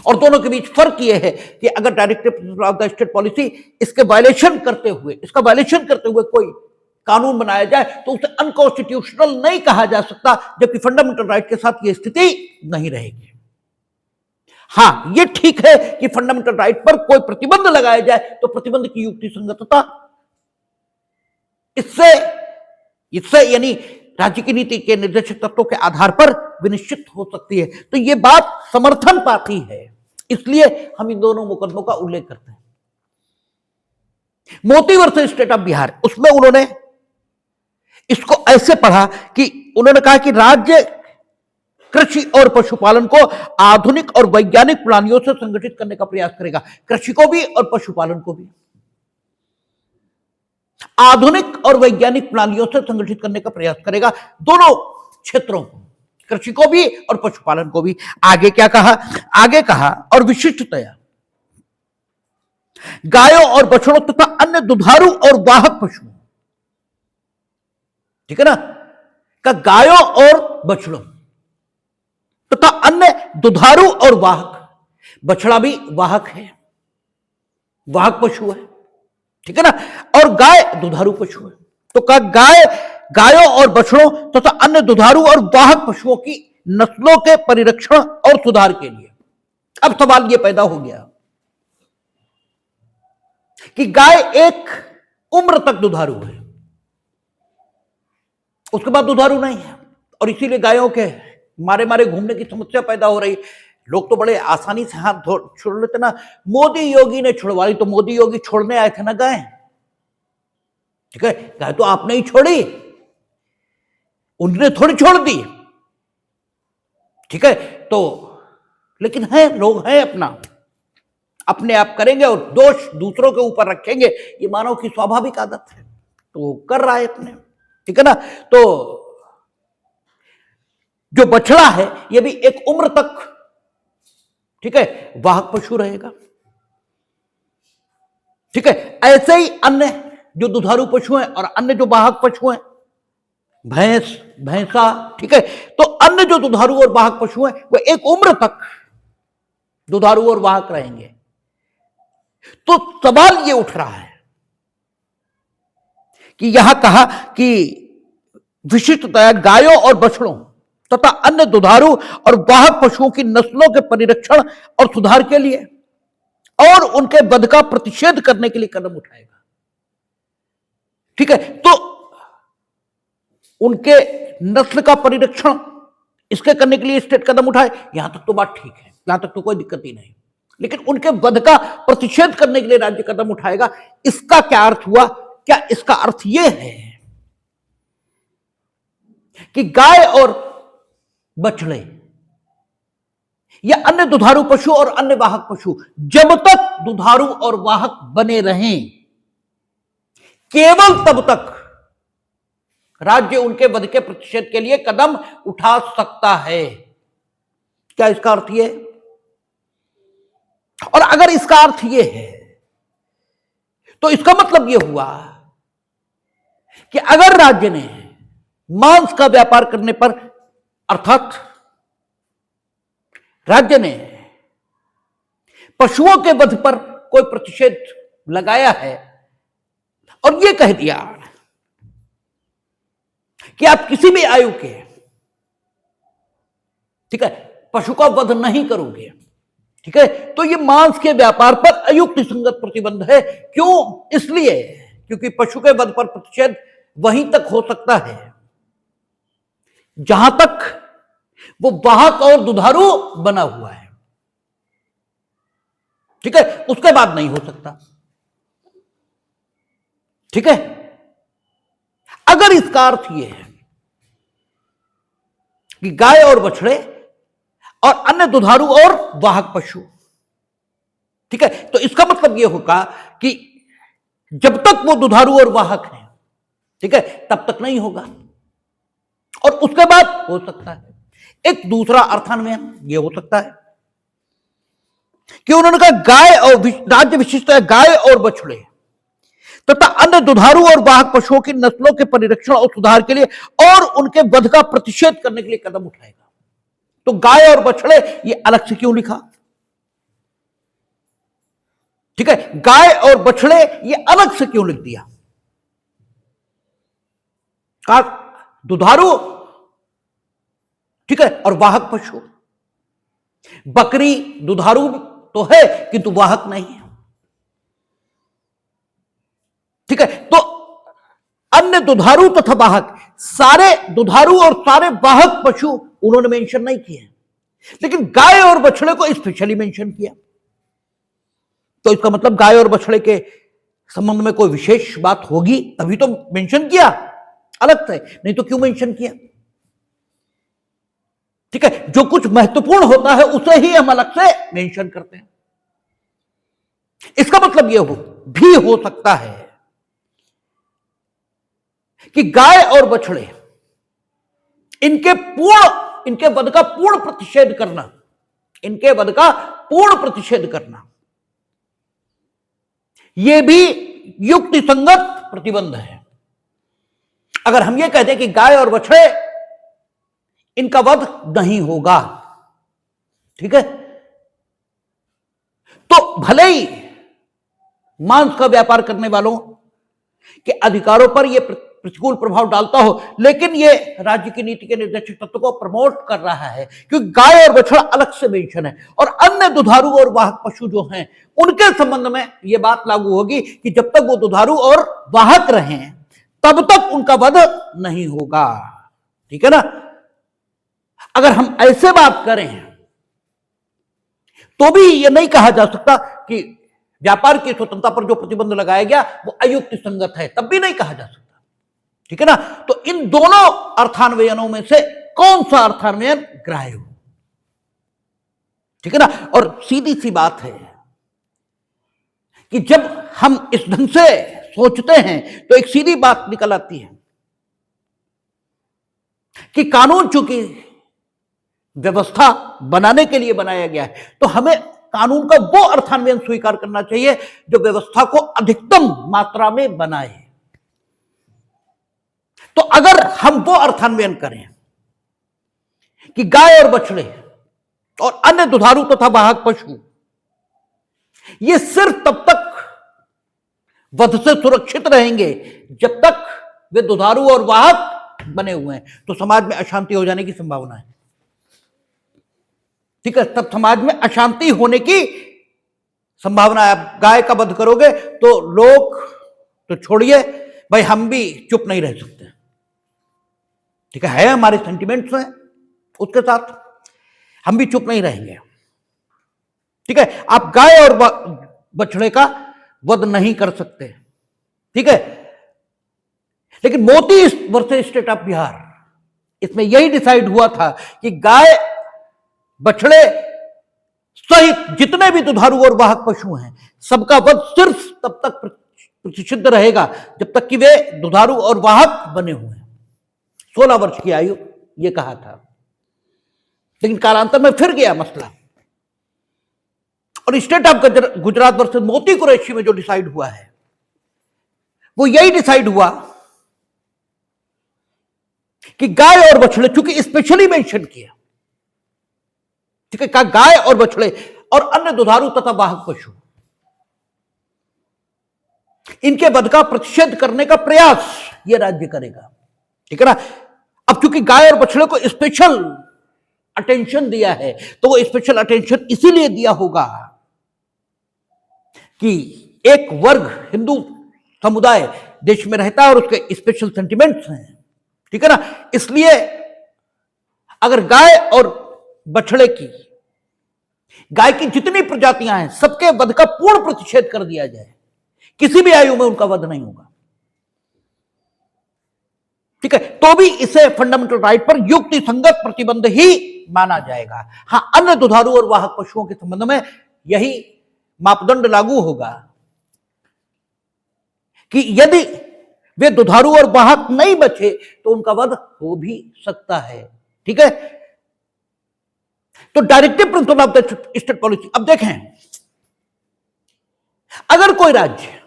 और दोनों के बीच फर्क यह है कि अगर directive principle of the state policy इसका वायलेशन करते हुए कोई कानून बनाया जाए तो उसे अनकॉन्स्टिट्यूशनल नहीं कहा जा सकता, जबकि फंडामेंटल राइट के साथ यह स्थिति नहीं रहेगी। हां, यह ठीक है कि फंडामेंटल राइट पर कोई प्रतिबंध लगाया जाए तो प्रतिबंध की युक्तिसंगतता इससे यानी राज्य की नीति के निर्देशक तत्वों के आधार पर विनिश्चित हो सकती है। तो यह बात समर्थन पाती है, इसलिए हम इन दोनों मुकदमों का उल्लेख करते हैं। मोती वर्सेस स्टेट ऑफ बिहार, उसमें उन्होंने इसको ऐसे पढ़ा कि उन्होंने कहा कि राज्य कृषि और पशुपालन को आधुनिक और वैज्ञानिक प्रणालियों से संगठित करने का प्रयास करेगा, कृषि को भी और पशुपालन को भी आधुनिक और वैज्ञानिक प्रणालियों से संगठित करने का प्रयास करेगा, दोनों क्षेत्रों को, कृषि को भी और पशुपालन को भी। आगे क्या कहा? आगे कहा और विशिष्टतया गायों और बछड़ों तथा अन्य दुधारू और वाहक पशुओं, ठीक है ना, का गायों और बछड़ों तथा अन्य दुधारू और वाहक, बछड़ा भी वाहक है, वाहक पशु है, ठीक है ना, और गाय दुधारू पशु है, तो का गायों और बछड़ों तथा अन्य दुधारू और वाहक पशुओं की नस्लों के परिरक्षण और सुधार के लिए। अब सवाल यह पैदा हो गया कि गाय एक उम्र तक दुधारू है, उसके बाद दुधारू नहीं है और इसीलिए गायों के मारे मारे घूमने की समस्या पैदा हो रही। लोग तो बड़े आसानी से हाथ छोड़ लेते ना, मोदी योगी ने छुड़वा ली, तो मोदी योगी छोड़ने आए थे ना गाय, ठीक है, गाय तो आपने ही छोड़ी, उन्होंने थोड़ी छोड़ दी, ठीक है। तो लेकिन है, लोग हैं अपना, अपने आप करेंगे और दोष दूसरों के ऊपर रखेंगे, ये मानव की स्वाभाविक आदत है, तो वो कर रहा है अपने, ठीक है ना। तो जो बछड़ा है ये भी एक उम्र तक, ठीक है, वाहक पशु रहेगा, ठीक है। ऐसे ही अन्य जो दुधारू पशु हैं और अन्य जो वाहक पशु हैं, भैंस, भैंसा, ठीक है, तो अन्य जो दुधारू और वाहक पशु हैं वो एक उम्र तक दुधारू और वाहक रहेंगे। तो सवाल ये उठ रहा है कि यहां कहा कि विशिष्टतया गायों और बछड़ों तथा अन्य दुधारू और वाहक पशुओं की नस्लों के परिरक्षण और सुधार के लिए और उनके वध का प्रतिषेध करने के लिए कदम उठाएगा, ठीक है। तो उनके नस्ल का परिरक्षण इसके करने के लिए स्टेट कदम उठाए, यहां तक तो बात ठीक है, यहां तक तो कोई दिक्कत ही नहीं, लेकिन उनके वध का प्रतिषेध करने के लिए राज्य कदम उठाएगा। इसका क्या अर्थ हुआ? क्या इसका अर्थ यह है कि गाय और बछड़े या अन्य दुधारू पशु और अन्य वाहक पशु जब तक दुधारू और वाहक बने रहें, केवल तब तक राज्य उनके वध के प्रतिषेध के लिए कदम उठा सकता है? क्या इसका अर्थ यह है? और अगर इसका अर्थ यह है तो इसका मतलब यह हुआ कि अगर राज्य ने मांस का व्यापार करने पर, अर्थात राज्य ने पशुओं के वध पर कोई प्रतिषेध लगाया है और यह कह दिया कि आप किसी भी आयु के, ठीक है, पशु का वध नहीं करोगे, ठीक है, तो यह मांस के व्यापार पर अयुक्त संगत प्रतिबंध है। क्यों? इसलिए क्योंकि पशु के वध पर प्रतिषेध वहीं तक हो सकता है जहां तक वो वाहक और दुधारू बना हुआ है, ठीक है, उसके बाद नहीं हो सकता, ठीक है। अगर इसका अर्थ यह है कि गाय और बछड़े और अन्य दुधारू और वाहक पशु, ठीक है, तो इसका मतलब यह होगा कि जब तक वो दुधारू और वाहक हैं, ठीक है, तब तक नहीं होगा और उसके बाद हो सकता है। एक दूसरा अर्थान्वयन यह हो सकता है कि उन्होंने कहा गाय और राज्य विशिष्ट है, गाय और बछड़े तथा अन्य दुधारू और वाहक पशुओं की नस्लों के परिरक्षण और सुधार के लिए और उनके वध का प्रतिषेध करने के लिए कदम उठाएगा। तो गाय और बछड़े ये अलग से क्यों लिखा? ठीक है, गाय और बछड़े ये अलग से क्यों लिख दिया? कहा दुधारू, ठीक है, और वाहक पशु। बकरी दुधारू तो है किंतु वाहक नहीं है, ठीक है। तो अन्य दुधारू तथा वाहक, सारे दुधारू और सारे वाहक पशु उन्होंने मेंशन नहीं किए, लेकिन गाय और बछड़े को स्पेशली मेंशन किया। तो इसका मतलब गाय और बछड़े के संबंध में कोई विशेष बात होगी तभी तो मेंशन किया अलग से, नहीं तो क्यों मेंशन किया? ठीक है, जो कुछ महत्वपूर्ण होता है उसे ही हम अलग से मेंशन करते हैं। इसका मतलब यह भी हो सकता है कि गाय और बछड़े इनके वध का पूर्ण प्रतिषेध करना, इनके वध का पूर्ण प्रतिषेध करना, यह भी युक्ति संगत प्रतिबंध है। अगर हम यह कहते हैं कि गाय और बछड़े इनका वध नहीं होगा, ठीक है, तो भले ही मांस का व्यापार करने वालों के अधिकारों पर यह प्रतिकूल प्रभाव डालता हो, लेकिन यह राज्य की नीति के निर्देशक तत्व को प्रमोट कर रहा है, क्योंकि गाय और बछड़ा अलग से मेंशन है और अन्य दुधारू और वाहक पशु जो हैं उनके संबंध में यह बात लागू होगी कि जब तक वो दुधारू और वाहक रहें तब तक उनका वध नहीं होगा, ठीक है ना। अगर हम ऐसे बात करें तो भी यह नहीं कहा जा सकता कि व्यापार की स्वतंत्रता पर जो प्रतिबंध लगाया गया वो अयुक्ति संगत है, तब भी नहीं कहा जा सकता, ठीक है ना। तो इन दोनों अर्थान्वयनों में से कौन सा अर्थान्वयन ग्राह्य हो, ठीक है ना। और सीधी सी बात है कि जब हम इस ढंग से सोचते हैं तो एक सीधी बात निकल आती है कि कानून चूंकि व्यवस्था बनाने के लिए बनाया गया है, तो हमें कानून का वो अर्थान्वयन स्वीकार करना चाहिए जो व्यवस्था को अधिकतम मात्रा में बनाए। तो अगर हम वो अर्थान्वयन करें कि गाय और बछड़े और अन्य दुधारू तथा वाहक पशु ये सिर्फ तब तक वध से सुरक्षित रहेंगे जब तक वे दुधारू और वाहक बने हुए हैं, तो समाज में अशांति हो जाने की संभावना है। ठीक है, तब समाज में अशांति होने की संभावना है। आप गाय का वध करोगे तो लोग तो छोड़िए भाई, हम भी चुप नहीं रह सकते। ठीक है हमारे सेंटिमेंट्स हैं उसके साथ, हम भी चुप नहीं रहेंगे। ठीक है, आप गाय और बछड़े का वध नहीं कर सकते। ठीक है, लेकिन मोती वर्सेस स्टेट ऑफ बिहार, इसमें यही डिसाइड हुआ था कि गाय बछड़े सहित जितने भी दुधारू और वाहक पशु हैं सबका वध सिर्फ तब तक प्रतिषिद्ध रहेगा जब तक कि वे दुधारू और वाहक बने हुए हैं। 16 वर्ष की आयु ये कहा था, लेकिन कालांतर में फिर गया मसला और स्टेट ऑफ गुजरात वर्सेस मोती कुरैशी में जो डिसाइड हुआ है वो यही डिसाइड हुआ कि गाय और बछड़े, चूंकि स्पेशली मेंशन किया, ठीक है, कहा गाय और बछड़े और अन्य दुधारू तथा वाहक पशु, इनके वध का प्रतिषेध करने का प्रयास यह राज्य करेगा। ठीक है ना। अब चूंकि गाय और बछड़े को स्पेशल अटेंशन दिया है तो वो स्पेशल अटेंशन इसीलिए दिया होगा कि एक वर्ग हिंदू समुदाय देश में रहता है और उसके स्पेशल सेंटिमेंट्स हैं। ठीक है ना, इसलिए अगर गाय और बछड़े की, गाय की जितनी प्रजातियां हैं सबके वध का पूर्ण प्रतिषेध कर दिया जाए, किसी भी आयु में उनका वध नहीं होगा। ठीक है, तो भी इसे फंडामेंटल राइट पर युक्ति संगत प्रतिबंध ही माना जाएगा। हां, अन्य दुधारू और वाहक पशुओं के संबंध में यही मापदंड लागू होगा कि यदि वे दुधारू और वाहक नहीं बचे तो उनका वध हो भी सकता है। ठीक है, तो directive principle of the state policy. अब देखें, अगर कोई राज्य,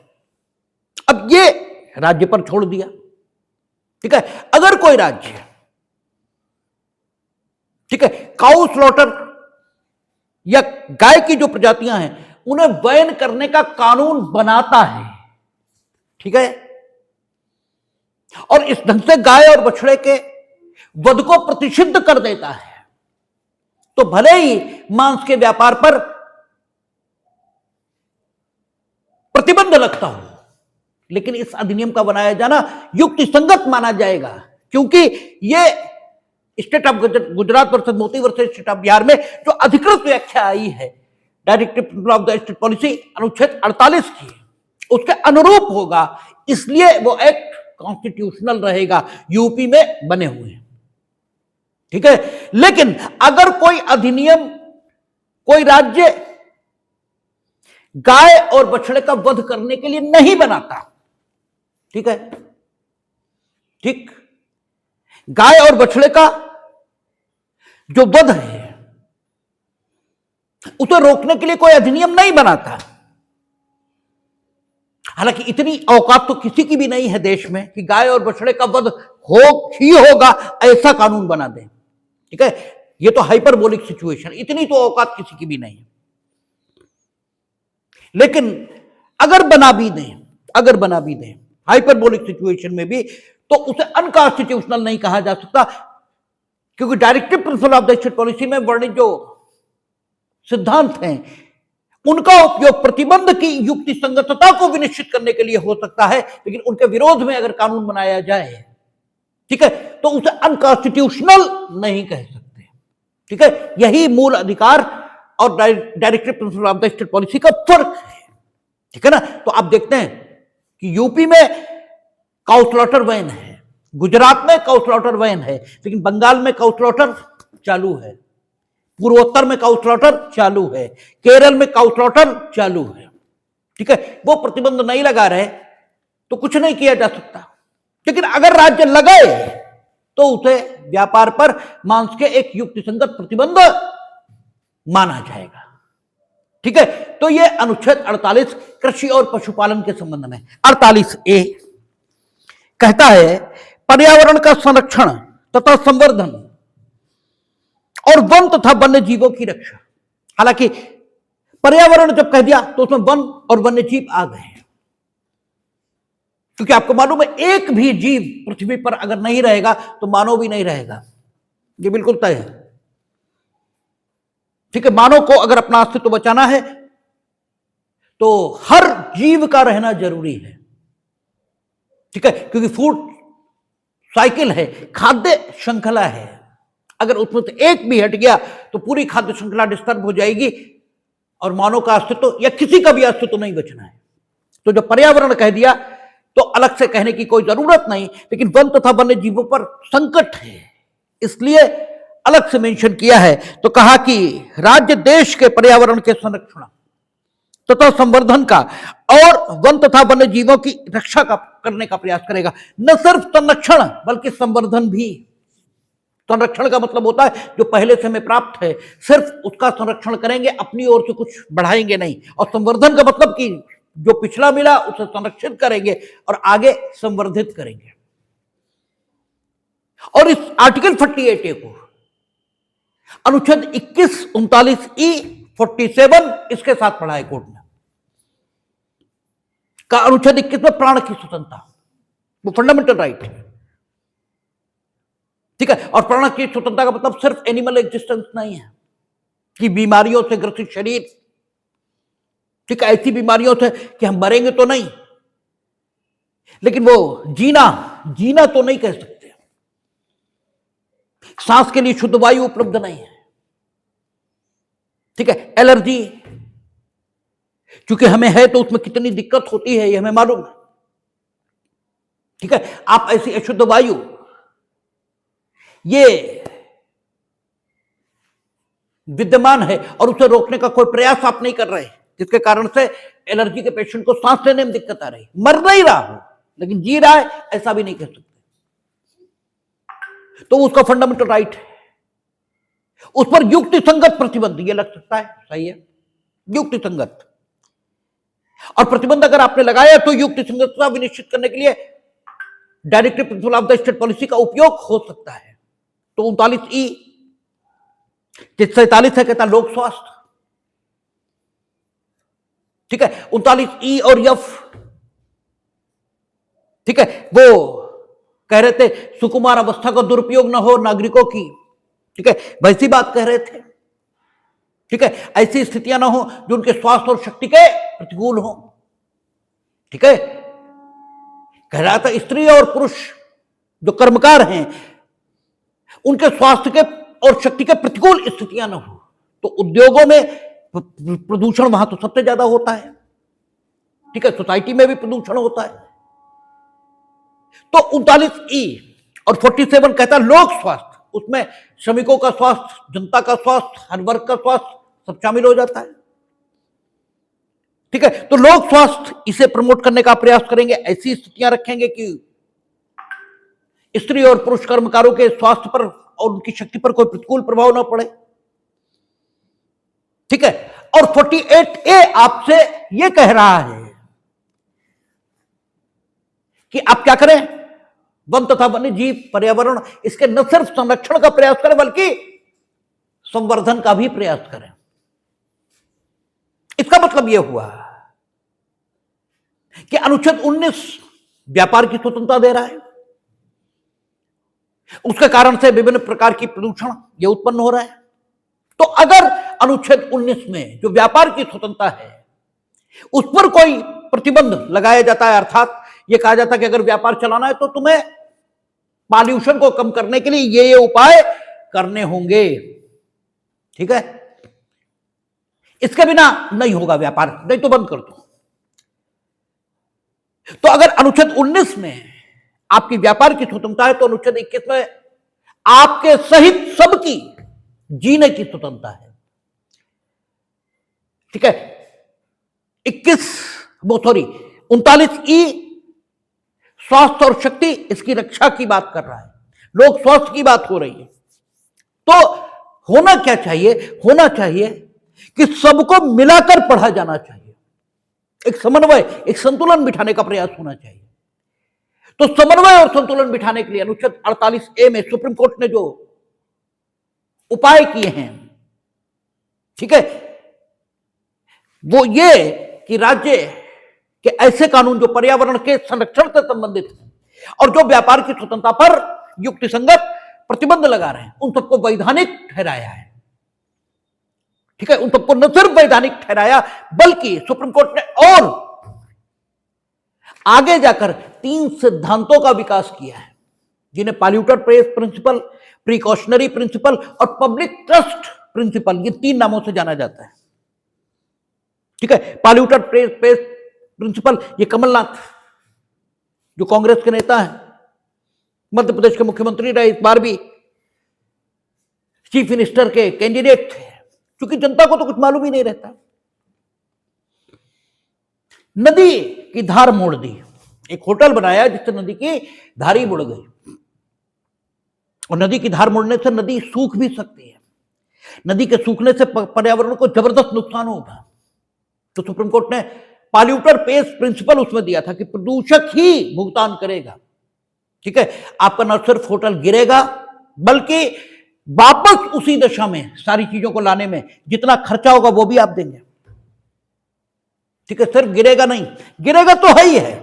अब ये राज्य पर छोड़ दिया, ठीक है, अगर कोई राज्य, ठीक है, काऊ स्लॉटर या गाय की जो प्रजातियां हैं उन्हें बैन करने का कानून बनाता है, ठीक है, और इस ढंग से गाय और बछड़े के वध को प्रतिषिद्ध कर देता है, तो भले ही मांस के व्यापार पर प्रतिबंध लगता हो, लेकिन इस अधिनियम का बनाया जाना युक्ति संगत माना जाएगा, क्योंकि यह स्टेट ऑफ गुजरात वर्सेस मोती वर्सेस स्टेट ऑफ बिहार में जो अधिकृत व्याख्या आई है directive principle of the state policy अनुच्छेद 48 की, उसके अनुरूप होगा, इसलिए वो एक्ट कॉन्स्टिट्यूशनल रहेगा, यूपी में बने हुए हैं। ठीक है, लेकिन अगर कोई अधिनियम, कोई राज्य गाय और बछड़े का वध करने के लिए नहीं बनाता, ठीक है, ठीक, गाय और बछड़े का जो वध है उसे रोकने के लिए कोई अधिनियम नहीं बनाता, हालांकि इतनी औकात तो किसी की भी नहीं है देश में कि गाय और बछड़े का वध हो ही होगा ऐसा कानून बना दें। ठीक है, ये तो हाइपरबोलिक सिचुएशन, इतनी तो औकात किसी की भी नहीं है। लेकिन अगर बना भी दें हाइपरबोलिक सिचुएशन में भी, तो उसे अनकॉन्स्टिट्यूशनल नहीं कहा जा सकता, क्योंकि directive principle of the state policy में वर्णित जो सिद्धांत हैं उनका उपयोग प्रतिबंध की युक्ति संगतता को विनिश्चित करने के लिए हो सकता है, लेकिन उनके विरोध में अगर कानून बनाया जाए, ठीक है, तो उसे अनकॉन्स्टिट्यूशनल नहीं कह सकते। ठीक है, यही मूल अधिकार और directive principle of the state policy का फर्क है। ठीक है ना, तो आप देखते हैं कि यूपी में काऊ स्लॉटर बैन है, गुजरात में काऊ स्लॉटर बैन है, लेकिन बंगाल में काऊ स्लॉटर चालू है, पूर्वोत्तर में काऊ स्लॉटर चालू है, केरल में काऊ स्लॉटर चालू है। ठीक है, वो प्रतिबंध नहीं लगा रहे तो कुछ नहीं किया जा सकता। लेकिन अगर राज्य लगाए तो उसे व्यापार पर मांस के एक युक्तिसंगत प्रतिबंध माना जाएगा। ठीक है, तो ये अनुच्छेद 48 कृषि और पशुपालन के संबंध में। 48A कहता है पर्यावरण का संरक्षण तथा संवर्धन और वन तथा वन्य जीवों की रक्षा। हालांकि पर्यावरण जब कह दिया तो उसमें वन और वन्य जीव आ गए, क्योंकि आपको मालूम है एक भी जीव पृथ्वी पर अगर नहीं रहेगा तो मानव भी नहीं रहेगा, ये बिल्कुल तय है। ठीक है, मानव को अगर अपना अस्तित्व बचाना है तो हर जीव का रहना जरूरी है। ठीक है, क्योंकि फूड साइकिल है, खाद्य श्रृंखला है, अगर उसमें से एक भी हट गया तो पूरी खाद्य श्रृंखला डिस्टर्ब हो जाएगी और मानव का अस्तित्व या किसी का भी अस्तित्व नहीं बचना है। तो जब पर्यावरण कह दिया तो अलग से कहने की कोई जरूरत नहीं, लेकिन वन तथा वन्य जीवों पर संकट है इसलिए अलग से मेंशन किया है। तो कहा कि राज्य देश के पर्यावरण के संरक्षण तथा संवर्धन का और वन तथा वन्य जीवों की रक्षा का करने का प्रयास करेगा। न सिर्फ संरक्षण बल्कि संवर्धन भी। संरक्षण का मतलब होता है जो पहले से हमें प्राप्त है सिर्फ उसका संरक्षण करेंगे, अपनी ओर से कुछ बढ़ाएंगे नहीं। और संवर्धन का मतलब कि जो पिछला मिला उसे संरक्षित करेंगे और आगे संवर्धित करेंगे। और इस आर्टिकल 48A को अनुच्छेद 21, 39E, 47 इसके साथ पढ़ा है कोर्ट ने। का अनुच्छेद 21 में प्राण की स्वतंत्रता, वो फंडामेंटल राइट है। ठीक है, और प्राण की स्वतंत्रता का मतलब सिर्फ एनिमल एग्जिस्टेंस नहीं है कि बीमारियों से ग्रसित शरीर, ठीक है, ऐसी बीमारियों से कि हम मरेंगे तो नहीं, लेकिन वो जीना तो नहीं कह सकते। सांस के लिए शुद्ध वायु उपलब्ध नहीं है। ठीक है, एलर्जी क्योंकि हमें है तो उसमें कितनी दिक्कत होती है ये हमें मालूम है। ठीक है, आप ऐसी अशुद्ध वायु ये विद्यमान है और उसे रोकने का कोई प्रयास आप नहीं कर रहे, जिसके कारण से एलर्जी के पेशेंट को सांस लेने में दिक्कत आ रही, मर नहीं रहा हो लेकिन जी रहा है, ऐसा भी नहीं कह सकते। तो उसका फंडामेंटल राइट है, उस पर युक्ति संगत प्रतिबंध ये लग सकता है, सही है, युक्ति संगत। और प्रतिबंध अगर आपने लगाया तो युक्ति संगतता विनिश्चित करने के लिए directive principle of the state policy का उपयोग हो सकता है। तो 39E 47 है, कहता लोक स्वास्थ्य। ठीक है, 39E और F, ठीक है, वो कह रहे थे सुकुमार अवस्था का दुरुपयोग न हो नागरिकों की। ठीक है, वैसी बात कह रहे थे। ठीक है, ऐसी स्थितियां ना हो जो उनके स्वास्थ्य और शक्ति के प्रतिकूल हो। ठीक है, कह रहा था स्त्री और पुरुष जो कर्मकार हैं उनके स्वास्थ्य के और शक्ति के प्रतिकूल स्थितियां ना हो। तो उद्योगों में प्रदूषण वहां तो सबसे ज्यादा होता है। ठीक है, सोसाइटी में भी प्रदूषण होता है। तो 39E और 47 कहता है लोक स्वास्थ्य, उसमें श्रमिकों का स्वास्थ्य, जनता का स्वास्थ्य, हर वर्ग का स्वास्थ्य सब शामिल हो जाता है। ठीक है, तो लोक स्वास्थ्य इसे प्रमोट करने का प्रयास करेंगे, ऐसी स्थितियां रखेंगे कि स्त्री और पुरुष कर्मकारों के स्वास्थ्य पर और उनकी शक्ति पर कोई प्रतिकूल प्रभाव ना पड़े। ठीक है, और 48A आपसे यह कह रहा है कि आप क्या करें, वन तथा वन्य जीव पर्यावरण इसके न सिर्फ संरक्षण का प्रयास करें बल्कि संवर्धन का भी प्रयास करें। इसका मतलब यह हुआ कि अनुच्छेद 19 व्यापार की स्वतंत्रता दे रहा है, उसके कारण से विभिन्न प्रकार की प्रदूषण यह उत्पन्न हो रहा है। तो अगर अनुच्छेद 19 में जो व्यापार की स्वतंत्रता है उस पर कोई प्रतिबंध लगाया जाता है, अर्थात यह कहा जाता है कि अगर व्यापार चलाना है तो तुम्हें पॉल्यूशन को कम करने के लिए ये उपाय करने होंगे। ठीक है, इसके बिना नहीं होगा व्यापार, नहीं तो बंद कर दो। तो अगर अनुच्छेद 19 में आपकी व्यापार की स्वतंत्रता है तो अनुच्छेद 21 में आपके सहित सबकी जीने की स्वतंत्रता है। ठीक है, 21 वो सॉरी 39E स्वास्थ्य और शक्ति, इसकी रक्षा की बात कर रहा है, लोक स्वास्थ्य की बात हो रही है। तो होना क्या चाहिए? होना चाहिए कि सबको मिलाकर पढ़ा जाना चाहिए, एक समन्वय, एक संतुलन बिठाने का प्रयास होना चाहिए। तो समन्वय और संतुलन बिठाने के लिए अनुच्छेद 48A में सुप्रीम कोर्ट ने जो उपाय किए हैं, ठीक है, वो ये कि राज्य के ऐसे कानून जो पर्यावरण के संरक्षण से संबंधित हैं और जो व्यापार की स्वतंत्रता पर युक्तिसंगत प्रतिबंध लगा रहे हैं, उन सबको वैधानिक ठहराया है। ठीक है, उन सबको न सिर्फ वैधानिक ठहराया बल्कि सुप्रीम कोर्ट ने और आगे जाकर 3 सिद्धांतों का विकास किया है, जिन्हें polluter pays principle, precautionary principle और पब्लिक ट्रस्ट प्रिंसिपल, ये 3 नामों से जाना जाता है। ठीक है, पॉल्यूटर पेज प्रिंसिपल, ये कमलनाथ जो कांग्रेस के नेता हैं, मध्य प्रदेश के मुख्यमंत्री रहे, इस बार भी चीफ मिनिस्टर के कैंडिडेट थे, क्योंकि जनता को तो कुछ मालूम ही नहीं रहता। नदी की धार मोड़ दी, एक होटल बनाया जिससे नदी की धार ही मुड़ गई, और नदी की धार मुड़ने से नदी सूख भी सकती है, नदी के सूखने से पर्यावरण को जबरदस्त नुकसान होगा। तो सुप्रीम कोर्ट ने पॉल्यूटर पेज प्रिंसिपल उसमें दिया था कि प्रदूषक ही भुगतान करेगा। ठीक है, आपका न सिर्फ होटल गिरेगा बल्कि वापस उसी दशा में सारी चीजों को लाने में जितना खर्चा होगा वो भी आप देंगे। ठीक है, सिर्फ गिरेगा नहीं, गिरेगा तो है ही है,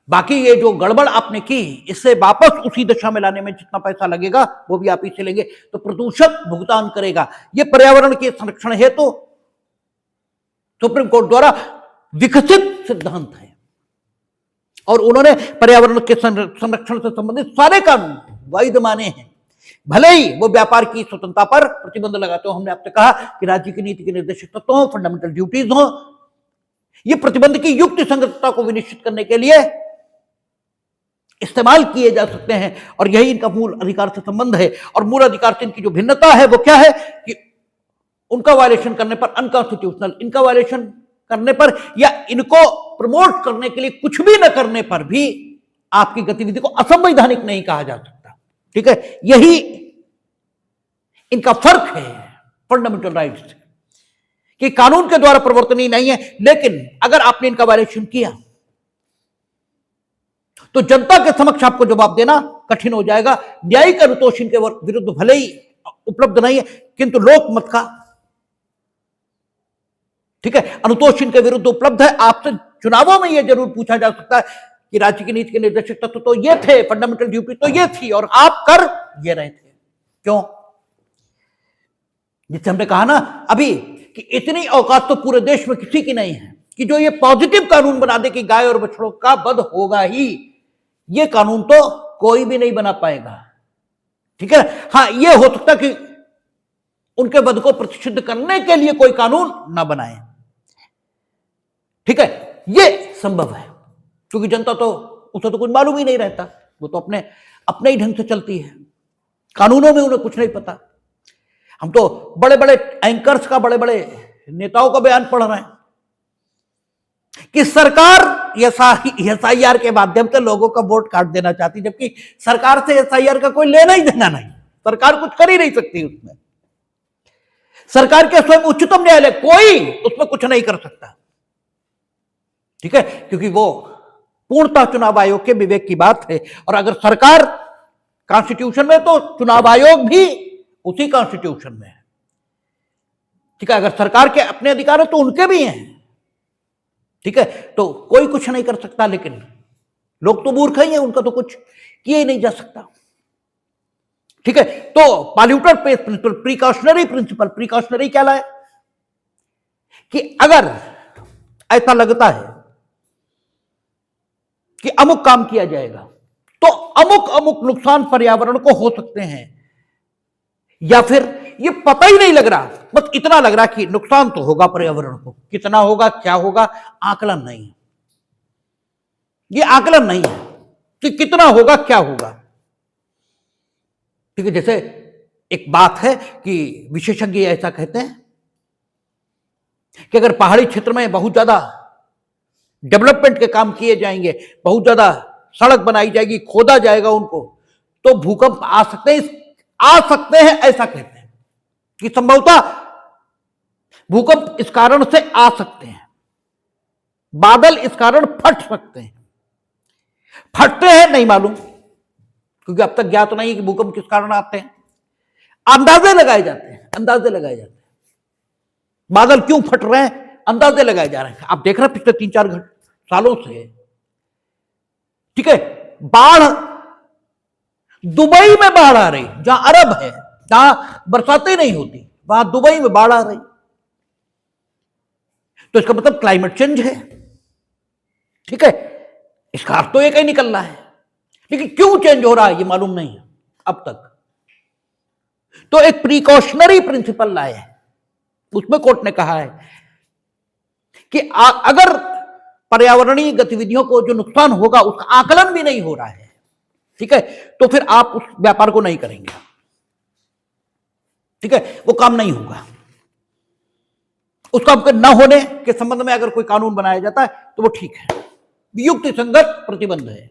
बाकी ये जो गड़बड़ आपने की, इससे वापस उसी दशा में लाने में जितना पैसा लगेगा वो भी आप ही से लेंगे। तो प्रदूषक भुगतान करेगा, ये पर्यावरण के संरक्षण हेतु सुप्रीम कोर्ट द्वारा विकसित सिद्धांत है, और उन्होंने पर्यावरण के संरक्षण से संबंधित सारे कानून वैध माने हैं, भले ही वो व्यापार की स्वतंत्रता पर प्रतिबंध लगाते हो। हमने आपसे कहा कि राज्य की नीति के निर्देशक तत्व हो, फंडामेंटल ड्यूटीज हो, ये प्रतिबंध की युक्ति संगतता को विनिश्चित करने के लिए इस्तेमाल किए जा सकते हैं, और यही इनका मूल अधिकार से संबंध है। और मूल अधिकार से इनकी जो भिन्नता है वो क्या है कि उनका वायलेशन करने पर अनकॉन्स्टिट्यूशनल, इनका वायलेशन करने पर या इनको प्रमोट करने के लिए कुछ भी न करने पर भी आपकी गतिविधि को असंवैधानिक नहीं कहा जा सकता। ठीक है, यही इनका फर्क है फंडामेंटल राइट्स से, कि कानून के द्वारा प्रवर्तनीय नहीं है, लेकिन अगर आपने इनका वायलेशन किया तो जनता के समक्ष आपको जवाब देना कठिन हो जाएगा। न्यायिक अनुतोष इनके विरुद्ध भले ही उपलब्ध नहीं है, किंतु लोक मत का, ठीक है, अनुतोष इनके विरुद्ध उपलब्ध है। आपसे चुनावों में यह जरूर पूछा जा सकता है कि राज्य की नीति के निर्देशक तत्व तो ये थे, फंडामेंटल ड्यूटी तो ये थी, और आप कर ये रहे थे, क्यों? जिससे हमने कहा ना अभी कि इतनी औकात तो पूरे देश में किसी की नहीं है कि जो ये पॉजिटिव कानून बना दे कि गाय और बछड़ों का वध होगा ही, ये कानून तो कोई भी नहीं बना पाएगा। ठीक है, हां, ये हो सकता कि उनके वध को प्रतिषिद्ध करने के लिए कोई कानून ना बनाए। ठीक है, ये संभव है, क्योंकि जनता तो उसे तो कुछ मालूम ही नहीं रहता, वो तो अपने ही ढंग से चलती है, कानूनों में उन्हें कुछ नहीं पता। हम तो बड़े बड़े एंकर्स का, बड़े बड़े नेताओं का बयान पढ़ रहे हैं कि सरकार एसआईआर के माध्यम से लोगों का वोट काट देना चाहती, जबकि सरकार से एसआईआर का कोई लेना ही देना नहीं, सरकार कुछ कर ही नहीं सकती उसमें। सरकार के स्वयं उच्चतम न्यायालय कोई उसमें कुछ नहीं कर सकता। ठीक है, क्योंकि वो पूर्णतः चुनाव आयोग के विवेक की बात है, और अगर सरकार कॉन्स्टिट्यूशन में तो चुनाव आयोग भी उसी कॉन्स्टिट्यूशन में है। ठीक है, अगर सरकार के अपने अधिकार है तो उनके भी हैं। ठीक है, तो कोई कुछ नहीं कर सकता, लेकिन लोग तो मूर्ख ही हैं, उनका तो कुछ किया ही नहीं जा सकता। ठीक है, तो polluter pays principle, precautionary principle, precautionary क्या लाए कि अगर ऐसा लगता है कि अमुक काम किया जाएगा तो अमुक अमुक नुकसान पर्यावरण को हो सकते हैं, या फिर ये पता ही नहीं लग रहा, बस इतना लग रहा कि नुकसान तो होगा पर्यावरण को, कितना होगा, क्या होगा, आकलन नहीं है। ये आकलन नहीं है कि कितना होगा, क्या होगा। ठीक है, जैसे एक बात है कि विशेषज्ञ ऐसा कहते हैं कि अगर पहाड़ी क्षेत्र में बहुत ज्यादा डेवलपमेंट के काम किए जाएंगे, बहुत ज्यादा सड़क बनाई जाएगी, खोदा जाएगा उनको, तो भूकंप आ सकते हैं, ऐसा कहते हैं कि संभवतः भूकंप इस कारण से आ सकते हैं, बादल इस कारण फट सकते हैं। फटते हैं नहीं मालूम, क्योंकि अब तक ज्ञात नहीं है कि भूकंप किस कारण आते हैं। अंदाजे लगाए जाते हैं बादल क्यों फट रहे हैं, अंदाजे लगाए जा रहे हैं। आप देख रहे हैं पिछले 3-4 सालों से, ठीक है, बाढ़, दुबई में बाढ़ आ रही, जहां अरब है, जहां बरसातें नहीं होती, वहां दुबई में बाढ़ आ रही। तो इसका मतलब क्लाइमेट चेंज है, ठीक है, इसका अर्थ तो एक ही निकल रहा है, लेकिन क्यों चेंज हो रहा है ये मालूम नहीं है अब तक। तो एक प्रिकॉशनरी प्रिंसिपल लाए है, उसमें कोर्ट ने कहा है कि अगर पर्यावरणीय गतिविधियों को जो नुकसान होगा उसका आकलन भी नहीं हो रहा है, ठीक है, तो फिर आप उस व्यापार को नहीं करेंगे, ठीक है, वो काम नहीं होगा। उस काम के न होने के संबंध में अगर कोई कानून बनाया जाता है तो वो ठीक है, युक्ति संगत प्रतिबंध है,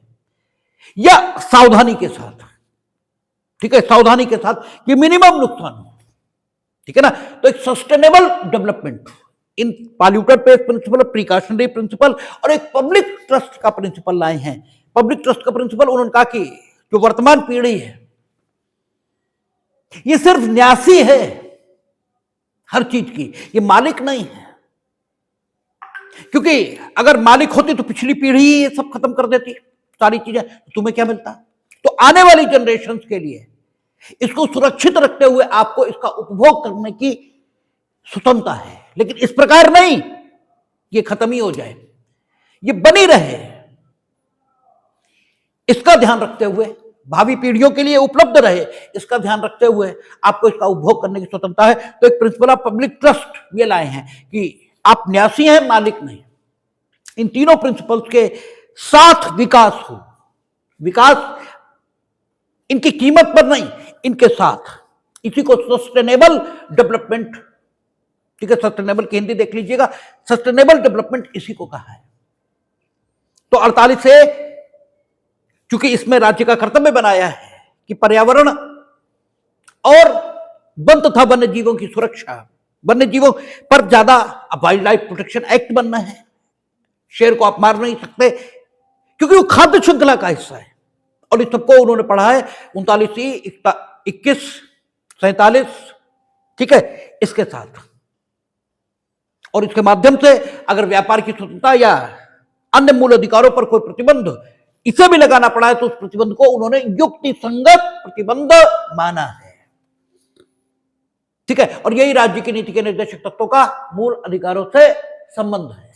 या सावधानी के साथ, ठीक है, सावधानी के साथ कि मिनिमम नुकसान हो, ठीक है ना। तो एक सस्टेनेबल डेवलपमेंट इन पॉल्यूटर पे प्रिंसिपल, प्रिकॉशनरी प्रिंसिपल और एक पब्लिक ट्रस्ट का प्रिंसिपल लाए हैं। पब्लिक ट्रस्ट का प्रिंसिपल उन्होंने कहा कि जो वर्तमान पीढ़ी है ये सिर्फ न्यासी है हर चीज की, ये मालिक नहीं है, क्योंकि अगर मालिक होती तो पिछली पीढ़ी ये सब खत्म कर देती सारी चीजें, तुम्हें क्या मिलता। तो आने वाली जनरेशन के लिए इसको सुरक्षित रखते हुए आपको इसका उपभोग करने की स्वतंत्रता है, लेकिन इस प्रकार नहीं ये खत्म ही हो जाए, ये बनी रहे, इसका ध्यान रखते हुए भावी पीढ़ियों के लिए उपलब्ध रहे, इसका ध्यान रखते हुए आपको इसका उपभोग करने की स्वतंत्रता है। तो एक प्रिंसिपल ऑफ पब्लिक ट्रस्ट ये लाए हैं कि आप न्यासी हैं, मालिक नहीं। इन तीनों प्रिंसिपल्स के साथ विकास हो, विकास इनकी कीमत पर नहीं, इनके साथ, इसी को सस्टेनेबल डेवलपमेंट, ठीक है, सस्टेनेबल की हिंदी देख लीजिएगा, सस्टेनेबल डेवलपमेंट इसी को कहा है। तो 48 से चूंकि इसमें राज्य का कर्तव्य बनाया है कि पर्यावरण और वन तथा वन्य जीवों की सुरक्षा, वन्य जीवों पर ज्यादा, वाइल्ड लाइफ प्रोटेक्शन एक्ट बनना है, शेर को आप मार नहीं सकते क्योंकि वो खाद्य श्रृंखला का हिस्सा है, और इस सबको उन्होंने पढ़ा है 39, 21, 47, ठीक है, इसके साथ। और इसके माध्यम से अगर व्यापार की स्वतंत्रता या अन्य मूल अधिकारों पर कोई प्रतिबंध इसे भी लगाना पड़ा है तो उस प्रतिबंध को उन्होंने युक्ति संगत प्रतिबंध माना है, ठीक है, और यही राज्य की नीति के निर्देशक तत्वों का मूल अधिकारों से संबंध है,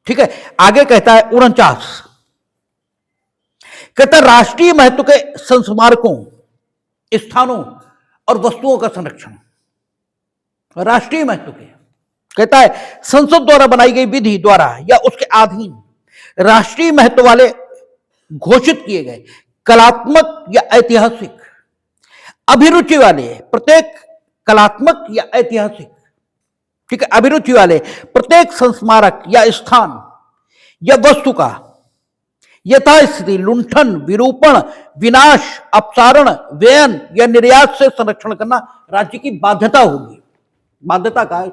ठीक है। आगे कहता है 49, कहता है राष्ट्रीय महत्व के संस्मारकों, स्थानों और वस्तुओं का संरक्षण। राष्ट्रीय महत्व के, कहता है संसद द्वारा बनाई गई विधि द्वारा या उसके अधीन राष्ट्रीय महत्व वाले घोषित किए गए कलात्मक या ऐतिहासिक अभिरुचि वाले प्रत्येक कलात्मक या ऐतिहासिक, ठीक है, अभिरुचि वाले प्रत्येक संस्मारक या स्थान या वस्तु का यथास्थिति लुंठन, विरूपण, विनाश, अपसारण, व्ययन या निर्यात से संरक्षण करना राज्य की बाध्यता होगी। बाध्यता का है,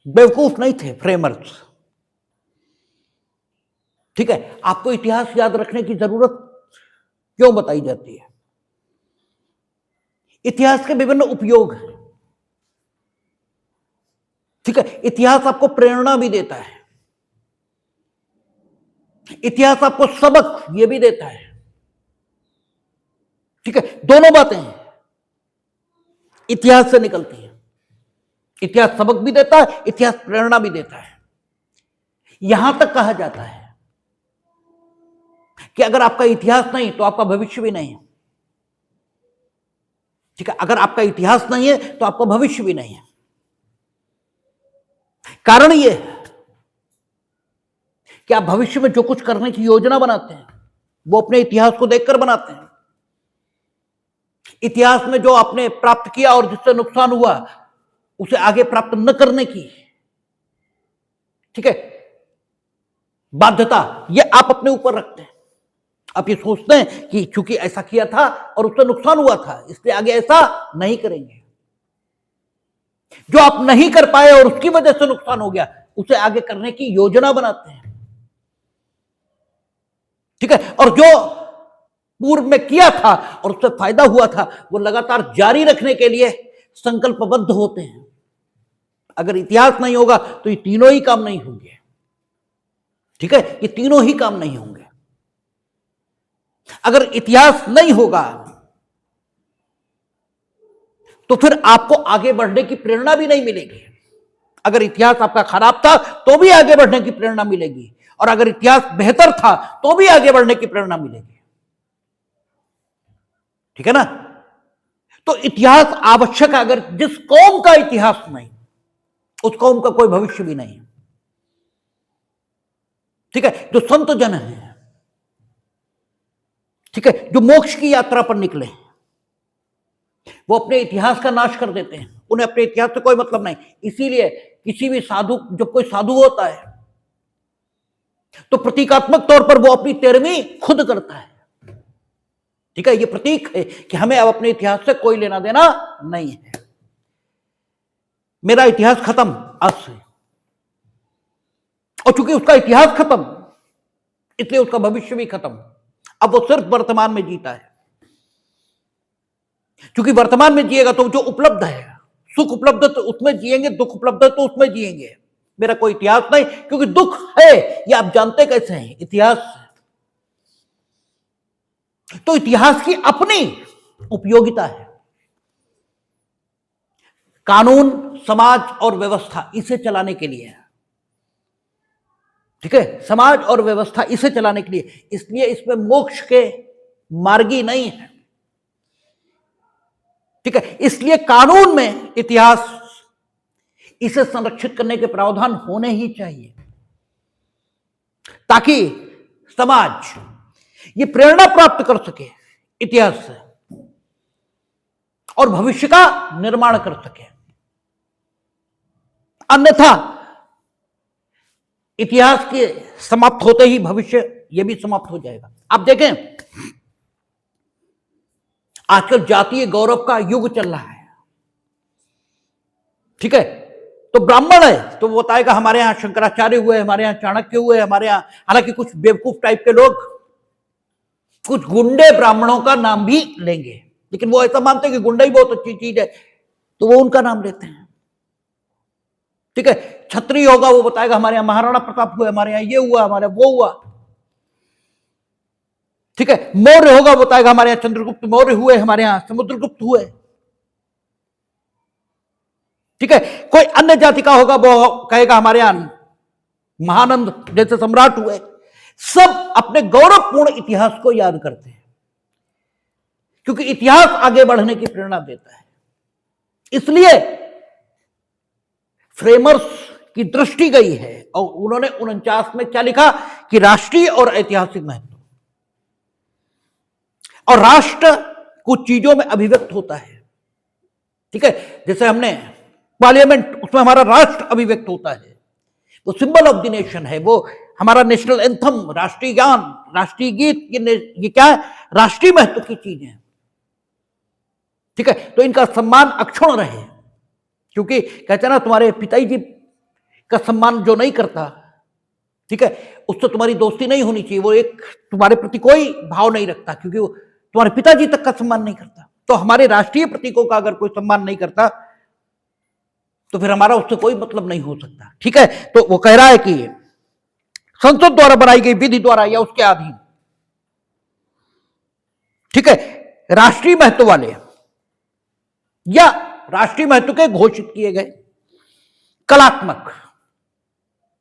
बेवकूफ नहीं थे फ्रेमर्स, ठीक है। आपको इतिहास याद रखने की जरूरत क्यों बताई जाती है? इतिहास के विभिन्न उपयोग हैं, ठीक है। इतिहास आपको प्रेरणा भी देता है, इतिहास आपको सबक ये भी देता है, ठीक है, दोनों बातें इतिहास से निकलती हैं। इतिहास सबक भी देता है, इतिहास प्रेरणा भी देता है। यहां तक कहा जाता है कि अगर आपका इतिहास नहीं तो आपका भविष्य भी नहीं है, ठीक है, अगर आपका इतिहास नहीं है तो आपका भविष्य भी नहीं है। कारण यह है कि आप भविष्य में जो कुछ करने की योजना बनाते हैं वो अपने इतिहास को देखकर बनाते हैं। इतिहास में जो आपने प्राप्त किया और जिससे नुकसान हुआ उसे आगे प्राप्त न करने की, ठीक है, बाध्यता, ये आप अपने ऊपर रखते हैं। आप ये सोचते हैं कि चूंकि ऐसा किया था और उससे नुकसान हुआ था, इसलिए आगे ऐसा नहीं करेंगे। जो आप नहीं कर पाए और उसकी वजह से नुकसान हो गया, उसे आगे करने की योजना बनाते हैं, ठीक है। और जो पूर्व में किया था और उससे फायदा हुआ था, वो लगातार जारी रखने के लिए संकल्पबद्ध होते हैं। अगर इतिहास नहीं होगा तो ये तीनों ही काम नहीं होंगे, ठीक है, ये तीनों ही काम नहीं होंगे। अगर इतिहास नहीं होगा तो फिर आपको आगे बढ़ने की प्रेरणा भी नहीं मिलेगी। अगर इतिहास आपका खराब था तो भी आगे बढ़ने की प्रेरणा मिलेगी, और अगर इतिहास बेहतर था तो भी आगे बढ़ने की प्रेरणा मिलेगी, ठीक है ना। तो इतिहास आवश्यक है। अगर जिस कौम का इतिहास नहीं, उस कौम का कोई भविष्य भी नहीं, ठीक है। जो संत जन है, ठीक है, जो मोक्ष की यात्रा पर निकले, वो अपने इतिहास का नाश कर देते हैं। उन्हें अपने इतिहास से कोई मतलब नहीं। इसीलिए किसी भी साधु, जब कोई साधु होता है तो प्रतीकात्मक तौर पर वो अपनी तेरहवीं खुद करता है, ठीक है। ये प्रतीक है कि हमें अब अपने इतिहास से कोई लेना देना नहीं है। मेरा इतिहास खत्म आज से, और चूंकि उसका इतिहास खत्म, इसलिए उसका भविष्य भी खत्म। अब वो सिर्फ वर्तमान में जीता है। क्योंकि वर्तमान में जिएगा तो जो उपलब्ध है, सुख उपलब्ध तो उसमें जिएंगे, दुख उपलब्ध तो उसमें जिएंगे। मेरा कोई इतिहास नहीं, क्योंकि दुख है ये आप जानते कैसे हैं? इतिहास। तो इतिहास की अपनी उपयोगिता है। कानून, समाज और व्यवस्था इसे चलाने के लिए है, ठीक है। समाज और व्यवस्था इसे चलाने के लिए, इसलिए इसमें मोक्ष के मार्गी नहीं है, ठीक है। इसलिए कानून में इतिहास, इसे संरक्षित करने के प्रावधान होने ही चाहिए, ताकि समाज ये प्रेरणा प्राप्त कर सके इतिहास से और भविष्य का निर्माण कर सके। अन्यथा इतिहास के समाप्त होते ही भविष्य ये भी समाप्त हो जाएगा। आप देखें, आजकल जातीय गौरव का युग चल रहा है, ठीक है। तो ब्राह्मण है तो वो बताएगा हमारे यहां शंकराचार्य हुए, हमारे यहां चाणक्य हुए, हमारे यहां, हालांकि कुछ बेवकूफ टाइप के लोग, कुछ गुंडे ब्राह्मणों का नाम भी लेंगे, लेकिन वो ऐसा मानते हैं कि गुंडा ही बहुत अच्छी चीज है, तो वो उनका नाम लेते हैं, ठीक है। क्षत्रिय होगा, वो बताएगा हमारे यहां महाराणा प्रताप हुए, हमारे यहां ये हुआ, हमारे वो हुआ, ठीक है। मौर्य होगा, बताएगा हमारे यहां चंद्रगुप्त मौर्य हुए, हमारे यहां समुद्रगुप्त हुए, ठीक है। कोई अन्य जाति का होगा, वो कहेगा हमारे यहां महानंद जैसे सम्राट हुए। सब अपने गौरवपूर्ण इतिहास को याद करते हैं, क्योंकि इतिहास आगे बढ़ने की प्रेरणा देता है। इसलिए फ्रेमर्स की दृष्टि गई है, और उन्होंने 49 में क्या लिखा कि राष्ट्रीय और ऐतिहासिक महत्व, और राष्ट्र कुछ चीजों में अभिव्यक्त होता है, ठीक है। जैसे हमने पार्लियामेंट, उसमें हमारा राष्ट्र अभिव्यक्त होता है, वो सिंबल ऑफ द नेशन है, वो हमारा नेशनल एंथम, राष्ट्रीय गान, राष्ट्रीय गीत, ये क्या है? राष्ट्रीय महत्व की चीज है, ठीक है। तो इनका सम्मान अक्षुण्ण रहे, क्योंकि कहते हैं ना, तुम्हारे पिताजी का सम्मान जो नहीं करता, ठीक है, उससे तुम्हारी दोस्ती नहीं होनी चाहिए। वो एक तुम्हारे प्रति कोई भाव नहीं रखता, क्योंकि वो तुम्हारे पिताजी तक का सम्मान नहीं करता। तो हमारे राष्ट्रीय प्रतीकों का अगर कोई सम्मान नहीं करता, तो फिर हमारा उससे कोई मतलब नहीं हो सकता, ठीक है। तो वो कह रहा है कि संसद द्वारा बनाई गई विधि द्वारा या उसके अधीन, ठीक है, राष्ट्रीय महत्व वाले या राष्ट्रीय महत्व के घोषित किए गए कलात्मक,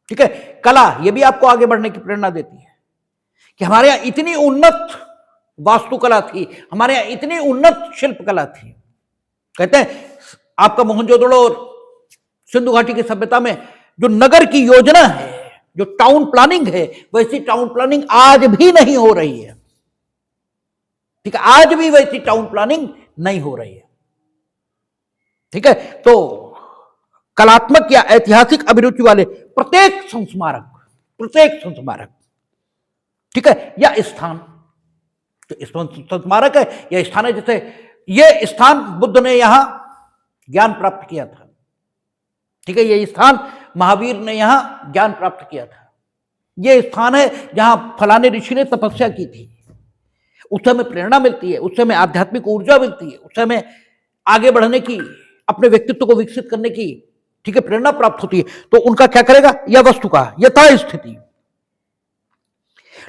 ठीक है, कला, ये भी आपको आगे बढ़ने की प्रेरणा देती है कि हमारे यहां इतनी उन्नत वास्तुकला थी, हमारे यहां इतनी उन्नत शिल्पकला थी। कहते हैं आपका मोहनजोदड़ो और सिंधु घाटी की सभ्यता में जो नगर की योजना है, जो टाउन प्लानिंग है, वैसी टाउन प्लानिंग आज भी नहीं हो रही है, ठीक है। आज भी वैसी टाउन प्लानिंग नहीं हो रही है, ठीक है। तो कलात्मक या ऐतिहासिक अभिरुचि वाले प्रत्येक संस्मारक, ठीक है, या स्थान, तो संस्मारक है या स्थान है, जैसे ये स्थान बुद्ध ने यहां ज्ञान प्राप्त किया था, ठीक है, ये स्थान महावीर ने यहां ज्ञान प्राप्त किया था, ये स्थान है जहां फलाने ऋषि ने तपस्या की थी, उससे हमें प्रेरणा मिलती है, उससे हमें आध्यात्मिक ऊर्जा मिलती है, उससे हमें आगे बढ़ने की, अपने व्यक्तित्व को विकसित करने की, ठीक है, प्रेरणा प्राप्त होती है। तो उनका क्या करेगा, यह वस्तु का यथा स्थिति,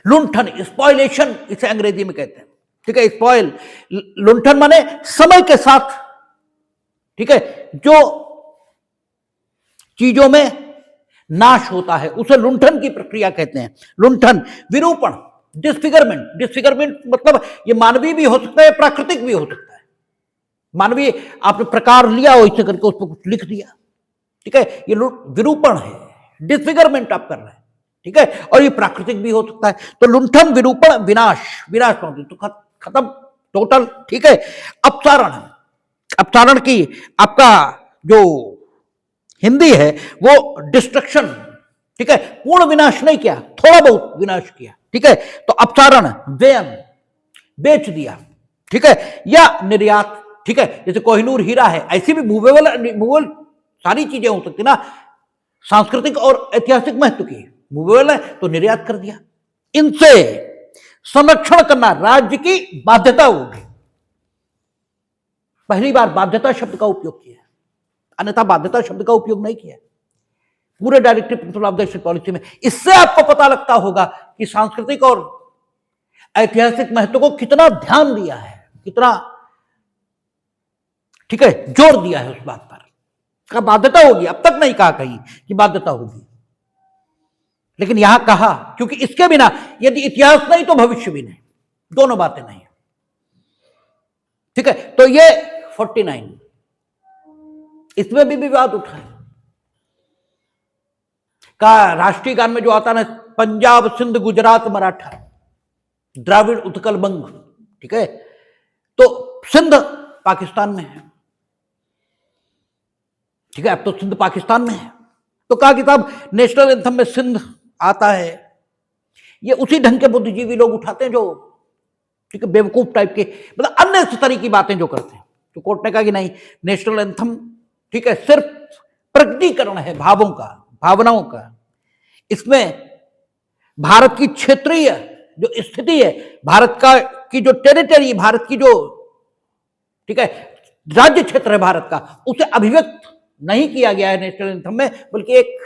लुंठन, स्पॉइलेशन इसे अंग्रेजी में कहते हैं, ठीक है, स्पॉइल, लुंठन माने समय के साथ, ठीक है, जो चीजों में नाश होता है उसे लुंठन की प्रक्रिया कहते हैं। लुंठन, विरूपण, डिस्फिगरमेंट मतलब ये मानवीय भी हो सकता है, प्राकृतिक भी हो सकता है। मानवीय आपने प्रकार लिया हो इसे करके उस पर कुछ लिख दिया, ठीक है, ये विरूपण है, डिस्फिगरमेंट आप कर रहे हैं, ठीक है, और ये प्राकृतिक भी हो सकता है। तो लुंठन, विरूपण, विनाश तो खत्म, टोटल, ठीक है। अपसारण की आपका जो हिंदी है वो डिस्ट्रक्शन, ठीक है, पूर्ण विनाश नहीं किया, थोड़ा बहुत विनाश किया, ठीक है। तो अपसारण, व्ययन, बेच दिया, ठीक है, या निर्यात, ठीक है, जैसे कोहिनूर हीरा है, ऐसी भी मूवेबल सारी चीजें हो सकती ना, सांस्कृतिक और ऐतिहासिक महत्व की, मूवेबल है तो निर्यात कर दिया। इनसे संरक्षण करना राज्य की बाध्यता होगी। पहली बार बाध्यता शब्द का उपयोग किया, अन्यथा बाध्यता शब्द का उपयोग नहीं किया पूरे directive principle of the state policy में। इससे आपको पता लगता होगा कि सांस्कृतिक और ऐतिहासिक महत्व को कितना ध्यान दिया है, कितना, ठीक है, जोर दिया है उस बात पर का बाध्यता होगी। अब तक नहीं कहा कहीं कि बाध्यता होगी, लेकिन यहां कहा, क्योंकि इसके बिना यदि इतिहास नहीं तो भविष्य भी नहीं, दोनों बातें नहीं, ठीक है। तो ये 49, इसमें भी विवाद उठा है का राष्ट्रीय गान में जो आता है, पंजाब, सिंध, गुजरात, मराठा, द्राविड़, उत्कल, बंग, ठीक है, तो सिंध पाकिस्तान में है, ठीक है, अब तो सिंध पाकिस्तान में है, तो कहा कि साहब नेशनल एंथम में सिंध आता है। ये उसी ढंग के बुद्धिजीवी लोग उठाते हैं जो, ठीक है, बेवकूफ टाइप के, मतलब अन्य तरह की बातें जो करते हैं। तो कोर्ट ने कहा कि नहीं, नेशनल एंथम, ठीक है, सिर्फ प्रकटीकरण है भावों का, भावनाओं का, इसमें भारत की क्षेत्रीय जो स्थिति है, भारत का की जो टेरिटरी, भारत की जो, ठीक है, राज्य क्षेत्र है भारत का, उसे अभिव्यक्त नहीं किया गया है नेशनल एंथम में, बल्कि एक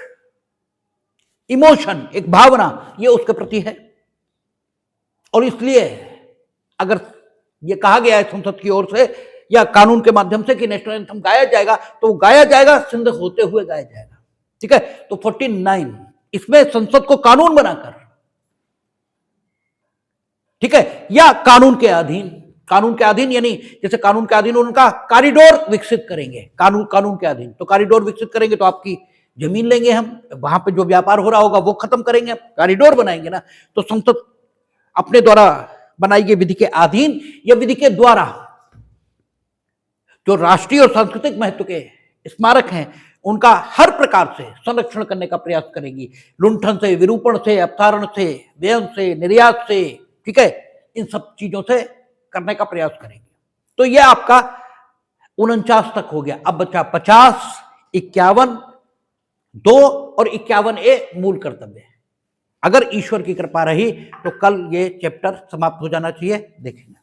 इमोशन, एक भावना ये उसके प्रति है। और इसलिए अगर ये कहा गया है संसद की ओर से या कानून के माध्यम से कि नेशनल एंथम गाया जाएगा, तो वो गाया जाएगा, सिंध होते हुए गाया जाएगा, ठीक है। तो 49 इसमें संसद को कानून बनाकर, ठीक है, या कानून के अधीन यानी जैसे कानून के अधीन उनका कॉरिडोर विकसित करेंगे, कानून के अधीन, तो कॉरिडोर विकसित करेंगे तो आपकी जमीन लेंगे हम, वहां पे जो व्यापार हो रहा होगा वो खत्म करेंगे हम, कॉरिडोर बनाएंगे ना। तो संसद अपने द्वारा बनाई गई विधि के अधीन या विधि के द्वारा जो राष्ट्रीय और सांस्कृतिक महत्व के स्मारक हैं उनका हर प्रकार से संरक्षण करने का प्रयास करेगी, लुंठन से, विरूपण से, अपसारण से, व्ययन से, निर्यात से, ठीक है, इन सब चीजों से करने का प्रयास करेंगे। तो यह आपका 49 तक हो गया। अब बचा 50, 51, 2 और 51A मूल कर्तव्य। अगर ईश्वर की कृपा रही तो कल ये चैप्टर समाप्त हो जाना चाहिए, देखेंगे।